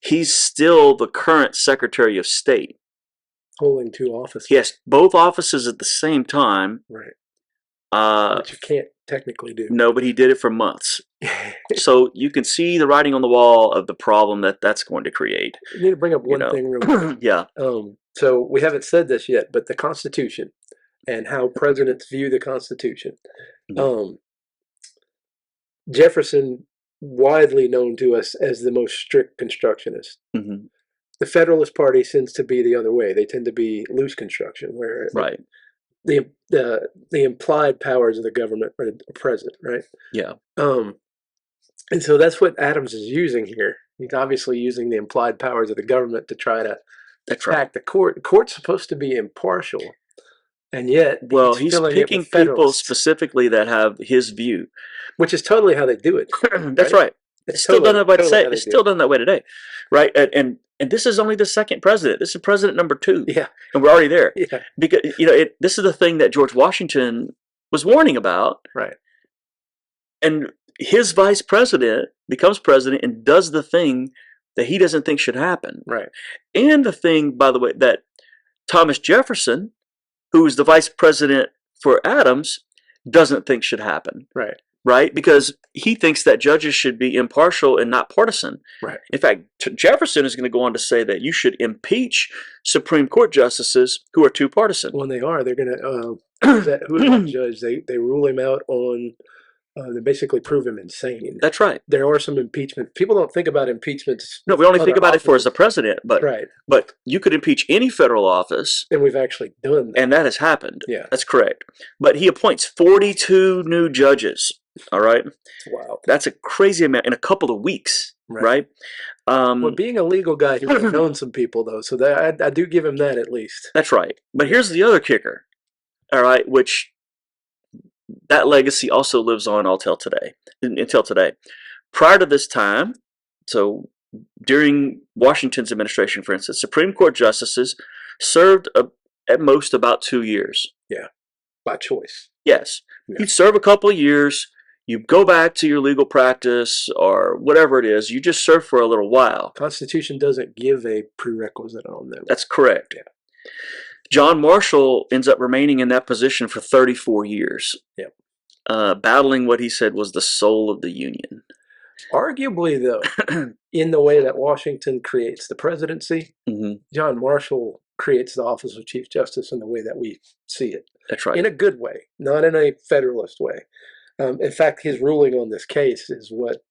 He's still the current Secretary of State. Holding two offices. Yes, both offices at the same time. Right. Which you can't technically do. No, but he did it for months. So you can see the writing on the wall of the problem that's going to create. You need to bring up one thing real quick. Yeah. So we haven't said this yet, but the Constitution and how presidents view the Constitution. Mm-hmm. Jefferson, widely known to us as the most strict constructionist. Mm-hmm. The Federalist Party tends to be the other way. They tend to be loose construction, where right. The implied powers of the government are present, right? Yeah. And so that's what Adams is using here. He's obviously using the implied powers of the government to try to attack the court. The court's supposed to be impartial, and yet he's picking people specifically that have his view, which is totally how they do it. That's right. It's still done that way today. It's still done that way today, right? And this is only the second president. This is president number 2. Yeah, and we're already there. Yeah, because this is the thing that George Washington was warning about. Right. And his vice president becomes president and does the thing that he doesn't think should happen. Right. And the thing, by the way, that Thomas Jefferson, who is the vice president for Adams, doesn't think should happen. Right. Right? Because he thinks that judges should be impartial and not partisan. Right. In fact, Jefferson is going to go on to say that you should impeach Supreme Court justices who are too partisan. When they are, they're going to, who is that judge? They rule him out on, they basically prove him insane. That's right. There are some impeachment. People don't think about impeachments. No, we only think about it for as the president, but right. But you could impeach any federal office. And we've actually done that. And that has happened. Yeah. That's correct. But he appoints 42 new judges. All right. Wow. That's a crazy amount in a couple of weeks. Right. Well, being a legal guy, he would have known some people, though. So that, I do give him that at least. That's right. But here's the other kicker. All right. Which that legacy also lives on until today. Prior to this time, so during Washington's administration, for instance, Supreme Court justices served at most about 2 years. Yeah. By choice. Yes. Yeah. You'd serve a couple of years. You go back to your legal practice or whatever it is. You just serve for a little while. Constitution doesn't give a prerequisite on them. That's correct. Yeah. John Marshall ends up remaining in that position for 34 years. Yep. Battling what he said was the soul of the Union. Arguably, though, in the way that Washington creates the presidency, John Marshall creates the office of Chief Justice in the way that we see it. That's right. In a good way, not in a Federalist way. In fact, his ruling on this case is what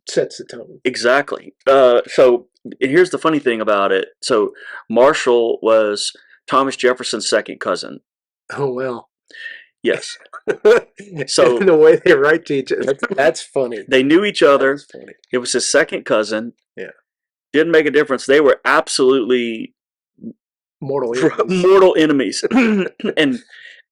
sets the tone. Exactly. So here's the funny thing about it. So Marshall was Thomas Jefferson's second cousin. Oh, well. Yes. So the way they write to each other, that's funny. They knew each other. That's funny. It was his second cousin. Yeah. Didn't make a difference. They were absolutely mortal enemies.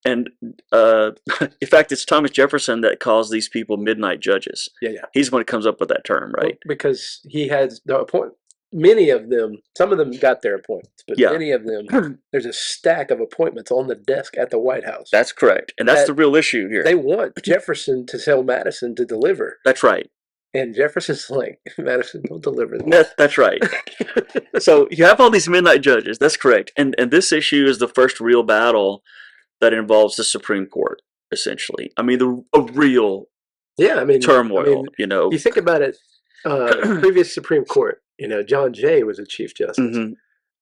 And in fact, it's Thomas Jefferson that calls these people midnight judges. Yeah. He's the one who comes up with that term, right? Well, because he has the appointment. Many of them, some of them got their appointments, but many of them, there's a stack of appointments on the desk at the White House. That's correct. And that's the real issue here. They want Jefferson to tell Madison to deliver. That's right. And Jefferson's like, Madison, don't deliver this. That's right. So you have all these midnight judges. That's correct. And this issue is the first real battle that involves the Supreme Court, essentially. I mean, a real turmoil, You think about it, previous Supreme Court, John Jay was a Chief Justice.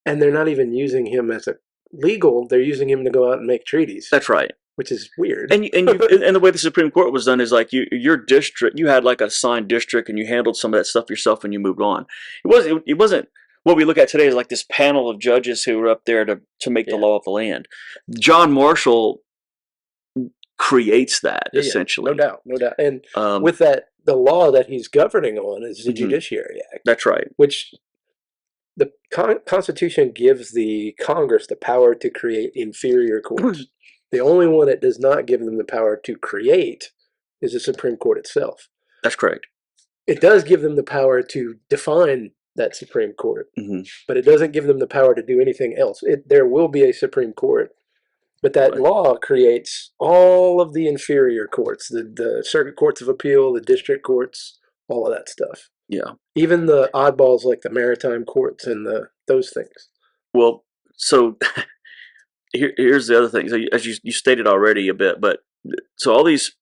And they're not even using him as a legal, they're using him to go out and make treaties. That's right. Which is weird. And the way the Supreme Court was done is like your district, you had like a assigned district and you handled some of that stuff yourself and you moved on. It wasn't what we look at today is like this panel of judges who were up there to make the law of the land. John Marshall creates that, essentially. No doubt. And with that, the law that he's governing on is the Judiciary Act. That's right. Which the Constitution gives the Congress the power to create inferior courts. The only one that does not give them the power to create is the Supreme Court itself. That's correct. It does give them the power to define that Supreme Court, but it doesn't give them the power to do anything else. There will be a Supreme Court, but that law creates all of the inferior courts, the circuit courts of appeal, the district courts, all of that stuff. Yeah. Even the oddballs like the maritime courts and those things. Well, so here's the other thing. So as you stated already a bit, but So all these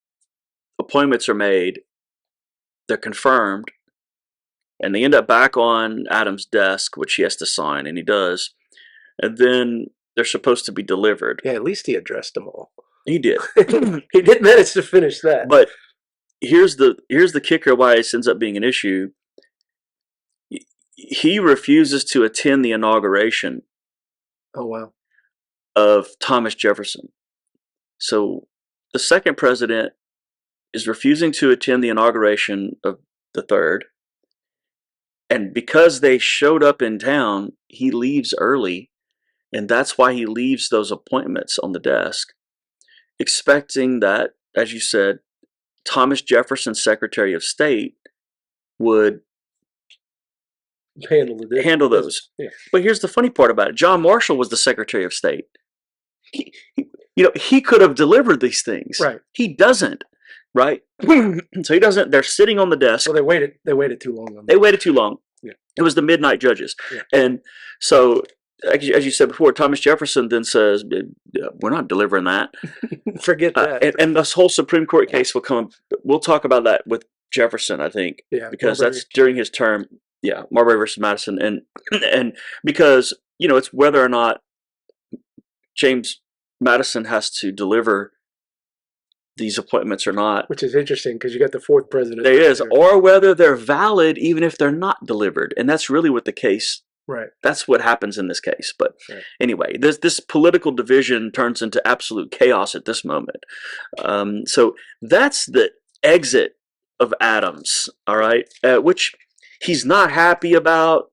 appointments are made, they're confirmed, and they end up back on Adams' desk, which he has to sign, and he does. And then they're supposed to be delivered. Yeah, at least he addressed them all. He did. He did manage to finish that. But here's the kicker why this ends up being an issue. He refuses to attend the inauguration. Oh, wow. Of Thomas Jefferson. So the second president is refusing to attend the inauguration of the third. And because they showed up in town, he leaves early. And that's why he leaves those appointments on the desk, expecting that, as you said, Thomas Jefferson, Secretary of State, would handle those. Yeah. But here's the funny part about it. John Marshall was the Secretary of State. He could have delivered these things. Right. He doesn't. Right. So he doesn't. They're sitting on the desk. Well, they waited too long. They waited too long. Yeah. It was the midnight judges. Yeah. And so, as you said before, Thomas Jefferson then says, we're not delivering that. Forget that. And this whole Supreme Court case will come. We'll talk about that with Jefferson, I think. Yeah. Because that's during his term. Yeah. Marbury versus Madison. And because, it's whether or not James Madison has to deliver these appointments or not. Which is interesting because you got the fourth president. There is. Or whether they're valid even if they're not delivered. And that's really what the case. Right. That's what happens in this case. But anyway, this political division turns into absolute chaos at this moment. So that's the exit of Adams, all right, which he's not happy about,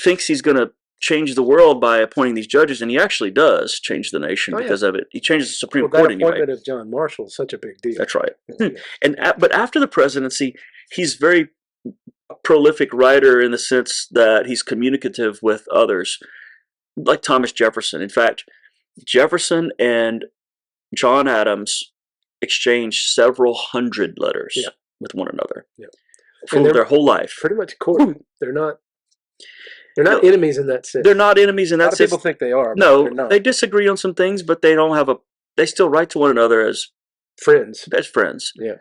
thinks he's going to change the world by appointing these judges, and he actually does change the nation because of it. He changes the Supreme Court anyway. The appointment of John Marshall is such a big deal. That's right. But after the presidency, he's very prolific writer in the sense that he's communicative with others, like Thomas Jefferson. In fact, Jefferson and John Adams exchanged several hundred letters with one another for their whole life. Pretty much court. They're not enemies in that sense. They're not enemies in that sense. A lot of people think they are. No, they disagree on some things, but they don't have they still write to one another as friends. As friends. Yeah.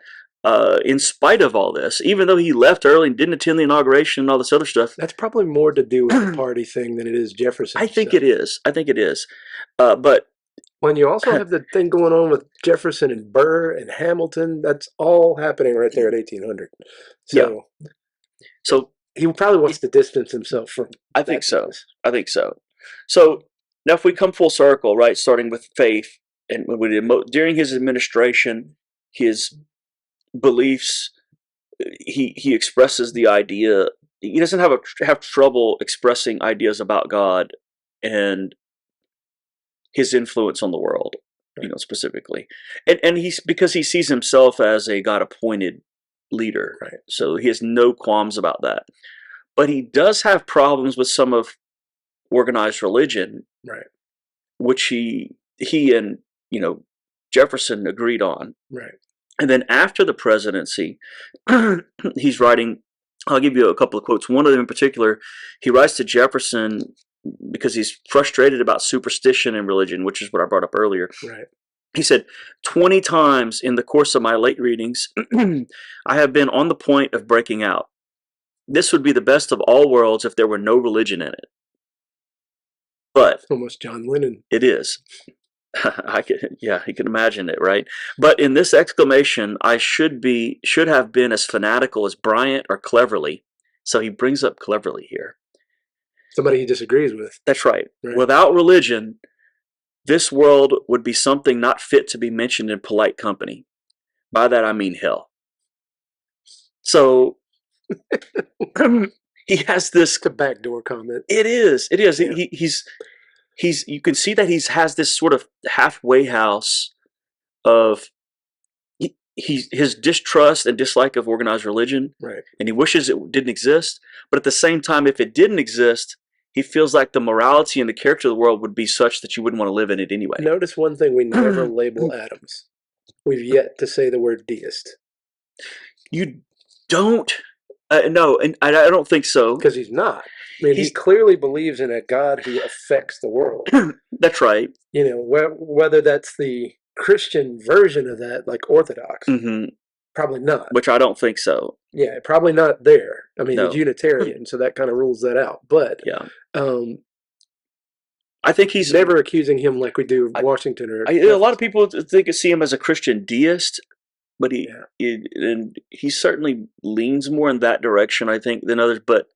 In spite of all this, even though he left early and didn't attend the inauguration and all this other stuff. That's probably more to do with the party thing than it is Jefferson. I think it is. But when you also have the thing going on with Jefferson and Burr and Hamilton, that's all happening right there at 1800. So he probably wants to distance himself from. I think so. So now, if we come full circle, right, starting with faith, and during his administration, his beliefs, he expresses the idea. He doesn't have trouble expressing ideas about God and his influence on the world, specifically, and he's because he sees himself as a God-appointed leader, right? So he has no qualms about that. But he does have problems with some of organized religion, right? Which he and Jefferson agreed on, right? And then after the presidency, he's writing. I'll give you a couple of quotes. One of them in particular, he writes to Jefferson because he's frustrated about superstition in religion, which is what I brought up earlier. Right. He said, 20 times in the course of my late readings, I have been on the point of breaking out. This would be the best of all worlds if there were no religion in it. But almost John Lennon. It is. You can imagine it, right? But in this exclamation, I should have been as fanatical as Bryant or Cleverly. So he brings up Cleverly here. Somebody he disagrees with. That's right. Without religion, this world would be something not fit to be mentioned in polite company. By that I mean hell. So he has this. It's a backdoor comment. It is. Yeah. He's. You can see that he has this sort of halfway house of his distrust and dislike of organized religion, right? And he wishes it didn't exist. But at the same time, if it didn't exist, he feels like the morality and the character of the world would be such that you wouldn't want to live in it anyway. Notice one thing: we never label Adams. We've yet to say the word deist. You don't. No, and I don't think so. Because he's not. I mean, he clearly believes in a God who affects the world. That's right. Whether that's the Christian version of that, like Orthodox. Mm-hmm. Probably not. Which I don't think so. Yeah, probably not there. I mean, No. he's Unitarian, so that kind of rules that out. But yeah, I think he's never accusing him like we do Washington. A lot of people see him as a Christian deist, but he certainly leans more in that direction, I think, than others. But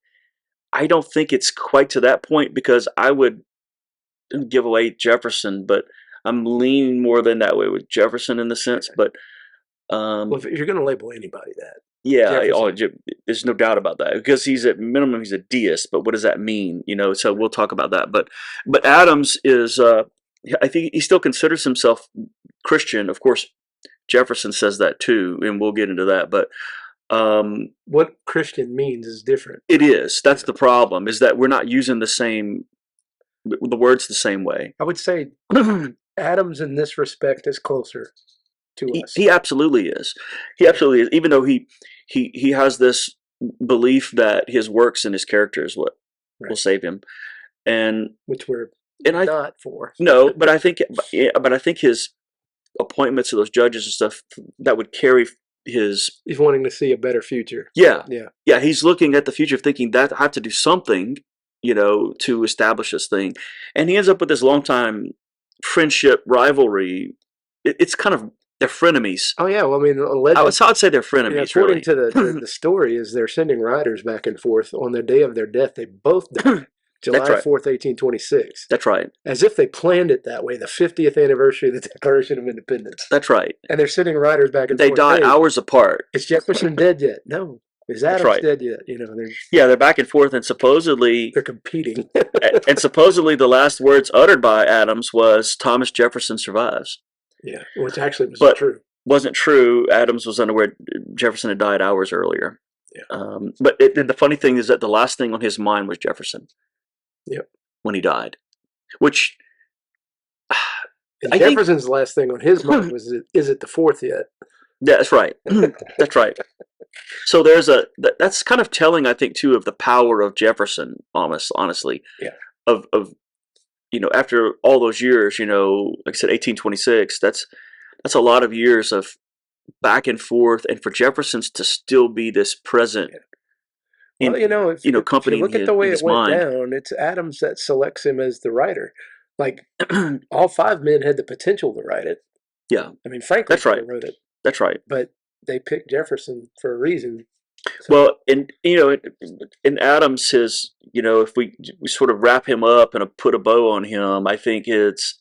I don't think it's quite to that point, because I would give away Jefferson, but I'm leaning more than that way with Jefferson in the sense. But well, if you're going to label anybody that, yeah, there's no doubt about that, because he's at minimum he's a deist. But what does that mean? So we'll talk about that. But Adams is, I think he still considers himself Christian. Of course, Jefferson says that too, and we'll get into that. But what Christian means is different. It is. That's the problem, is that we're not using the words the same way. I would say Adams in this respect is closer to us. He absolutely is. He absolutely is. Even though he has this belief that his works and his character is what will save him, and which we're not for. No, but I think his appointments of those judges and stuff that would carry he's wanting to see a better future. Yeah. He's looking at the future, thinking that I have to do something, to establish this thing, and he ends up with this long time friendship rivalry. It's kind of, they're frenemies. Oh yeah, well I mean, I'd say they're frenemies. Yeah, according to the story, is they're sending riders back and forth on the day of their death. They both died. July 4th, 1826. That's right. As if they planned it that way, the 50th anniversary of the Declaration of Independence. That's right. And they're sending riders back and forth. They died hours apart. Is Jefferson dead yet? No. Is Adams dead yet? They're back and forth, and supposedly they're competing. And supposedly the last words uttered by Adams was, "Thomas Jefferson survives." Yeah, which actually wasn't true. Wasn't true. Adams was unaware Jefferson had died hours earlier. Yeah. But the funny thing is that the last thing on his mind was Jefferson. Yep. When he died, which Jefferson's last thing on his mind was, "Is it the 4th yet?" Yeah, that's right. That's right. So that's kind of telling, I think, too, of the power of Jefferson. Honestly, yeah. Of after all those years, like I said, 1826. That's a lot of years of back and forth, and for Jefferson's to still be this present. Yeah. Well, if you look at the way it went down, it's Adams that selects him as the writer. Like, all 5 men had the potential to write it. Yeah. I mean, Franklin wrote it. That's right. But they picked Jefferson for a reason. So. Well, in Adams, his, if we sort of wrap him up and put a bow on him, I think it's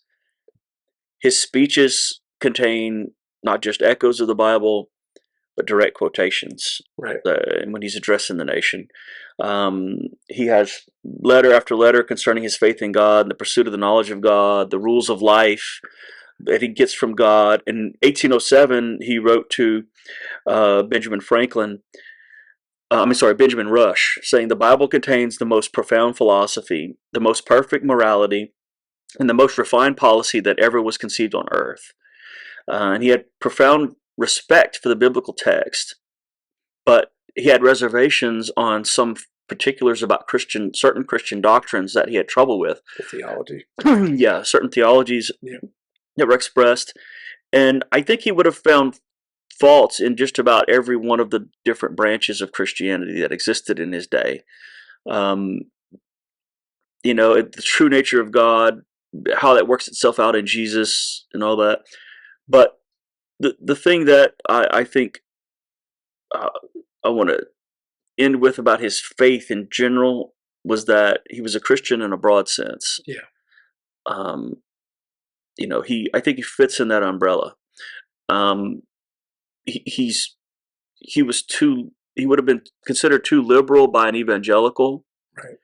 his speeches contain not just echoes of the Bible, but direct quotations. Right. When he's addressing the nation, he has letter after letter concerning his faith in God and the pursuit of the knowledge of God, the rules of life that he gets from God. In 1807, he wrote to Benjamin Rush, saying the Bible contains the most profound philosophy, the most perfect morality, and the most refined policy that ever was conceived on earth. And he had profound respect for the biblical text, but he had reservations on some particulars about certain Christian doctrines that he had trouble with. The theology. Yeah, certain theologies that were expressed. And I think he would have found faults in just about every one of the different branches of Christianity that existed in his day. The true nature of God, how that works itself out in Jesus and all that. But the thing that I think I want to end with about his faith in general was that he was a Christian in a broad sense. Yeah. I think he fits in that umbrella. He would have been considered too liberal by an evangelical, right?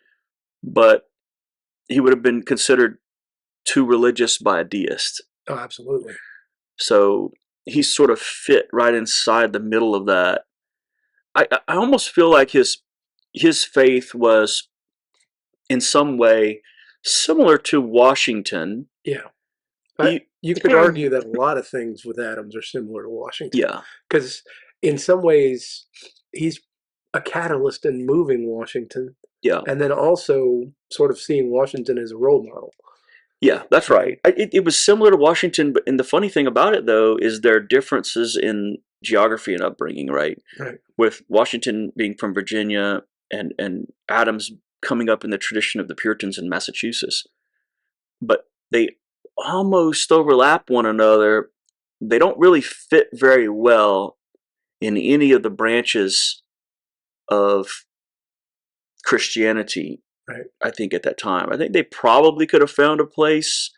But he would have been considered too religious by a deist. Oh, absolutely. So he sort of fit right inside the middle of that. I almost feel like his faith was in some way similar to Washington. Yeah. You could argue that a lot of things with Adams are similar to Washington. Yeah. Because in some ways, he's a catalyst in moving Washington. Yeah. And then also sort of seeing Washington as a role model. Yeah, that's right. It was similar to Washington, and the funny thing about it, though, is there are differences in geography and upbringing, right? Right. With Washington being from Virginia and Adams coming up in the tradition of the Puritans in Massachusetts. But they almost overlap one another. They don't really fit very well in any of the branches of Christianity, right. I think, at that time. I think they probably could have found a place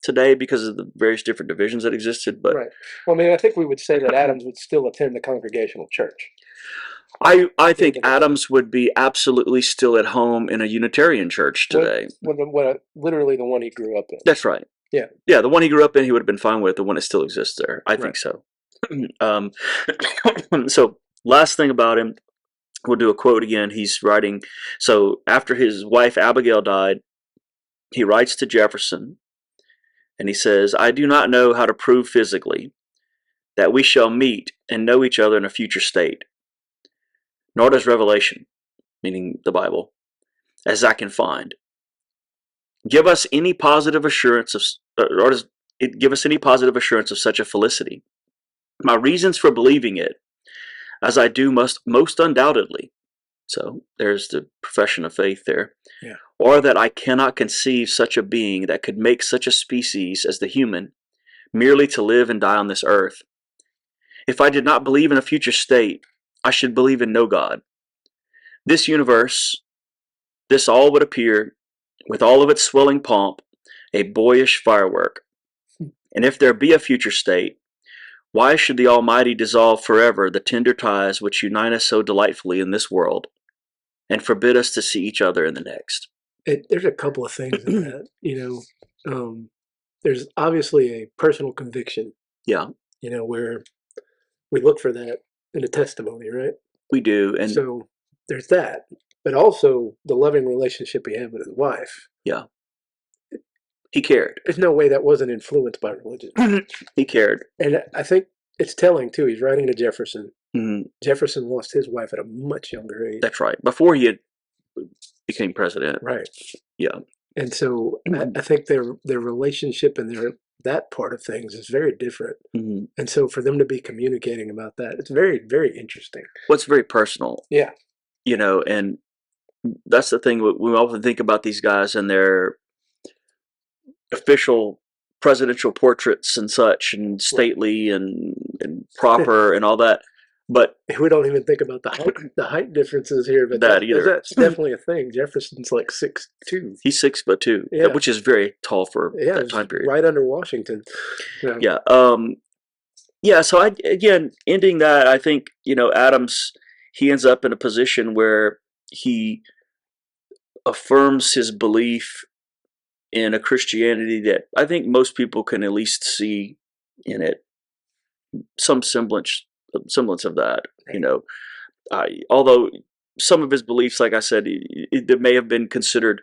today because of the various different divisions that existed. But right. Well, I mean, I think we would say that Adams would still attend the Congregational Church. I think Adams would be absolutely still at home in a Unitarian church today. Literally the one he grew up in. That's right. Yeah. Yeah, the one he grew up in, he would have been fine with. The one that still exists there, I think so. So, last thing about him, we'll do a quote again. He's writing, so after his wife Abigail died, he writes to Jefferson, and he says, I do not know how to prove physically that we shall meet and know each other in a future state, nor does Revelation, meaning the Bible, as I can find, give us any positive assurance of, or does it give us any positive assurance of such a felicity. My reasons for believing it, as I do most undoubtedly, so there's the profession of faith there, or that I cannot conceive such a being that could make such a species as the human merely to live and die on this earth. If I did not believe in a future state, I should believe in no God. This universe, this all would appear, with all of its swelling pomp, a boyish firework. And if there be a future state, why should the Almighty dissolve forever the tender ties which unite us so delightfully in this world, and forbid us to see each other in the next? There's a couple of things in that, there's obviously a personal conviction. Yeah. Where we look for that in a testimony, right? We do. And so there's that, but also the loving relationship he had with his wife. Yeah. He cared. There's no way that wasn't influenced by religion. He cared. And I think it's telling, too. He's writing to Jefferson. Mm-hmm. Jefferson lost his wife at a much younger age. That's right. Before he became president. Right. Yeah. And so I think their relationship and that part of things is very different. Mm-hmm. And so for them to be communicating about that, it's very, very interesting. Well, it's very personal. Yeah. And that's the thing. We often think about these guys and their official presidential portraits and such, and stately and proper and all that. But we don't even think about the height differences here. But that either. That's definitely a thing. Jefferson's like 6'2". He's 6'2", which is very tall for that time period. Right under Washington. Yeah. Yeah. So again, ending that, I think Adams, he ends up in a position where he affirms his belief in a Christianity that I think most people can at least see in it some semblance of that. Although some of his beliefs, like I said, it may have been considered,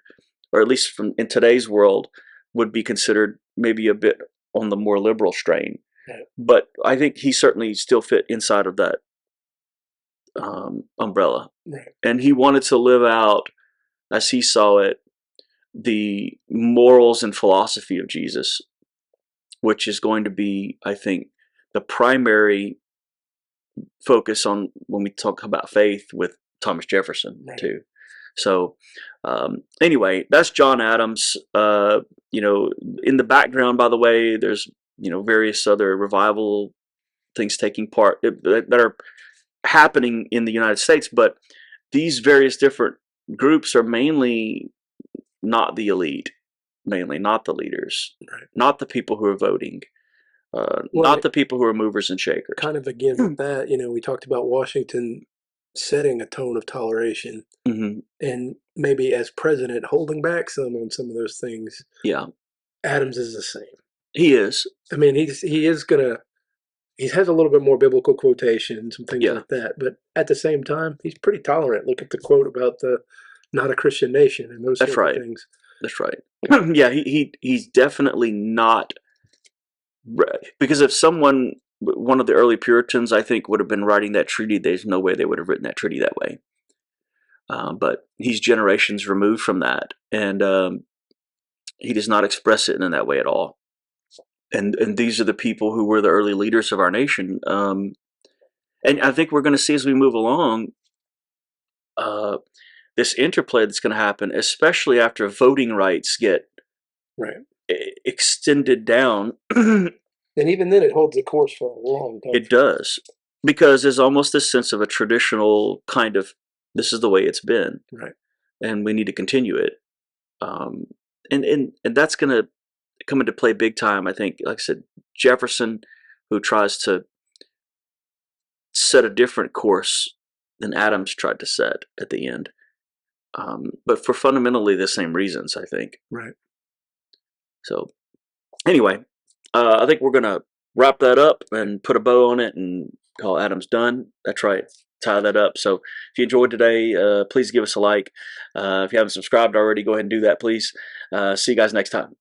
or at least in today's world, would be considered maybe a bit on the more liberal strain. Right. But I think he certainly still fit inside of that umbrella. Right. And he wanted to live out, as he saw it, the morals and philosophy of Jesus, which is going to be, I think, the primary focus on when we talk about faith with Thomas Jefferson, too. So anyway, that's John Adams. In the background, by the way, there's various other revival things taking part that are happening in the United States, but these various different groups are mainly not the elite, mainly not the leaders, not the people who are voting, not the people who are movers and shakers. Kind of again with that, we talked about Washington setting a tone of toleration, and maybe as president holding back some on some of those things. Yeah, Adams is the same. He is. I mean, he has a little bit more biblical quotations and things like that, but at the same time, he's pretty tolerant. Look at the quote about the not a Christian nation and those sort of things. That's right. Yeah, he's definitely not, because if one of the early Puritans, I think, would have been writing that treaty, there's no way they would have written that treaty that way. But he's generations removed from that, and He does not express it in that way at all. And these are the people who were the early leaders of our nation. And I think we're going to see as we move along this interplay that's going to happen, especially after voting rights get extended down. And even then, it holds a course for a long time. It does, because there's almost this sense of a traditional kind of, this is the way it's been, and we need to continue it. And that's going to come into play big time. I think, like I said, Jefferson, who tries to set a different course than Adams tried to set at the end, but for fundamentally the same reasons, I think. So, anyway, I think we're going to wrap that up and put a bow on it and call Adams done. That's right. Tie that up. So if you enjoyed today, please give us a like. If you haven't subscribed already, go ahead and do that, please. See you guys next time.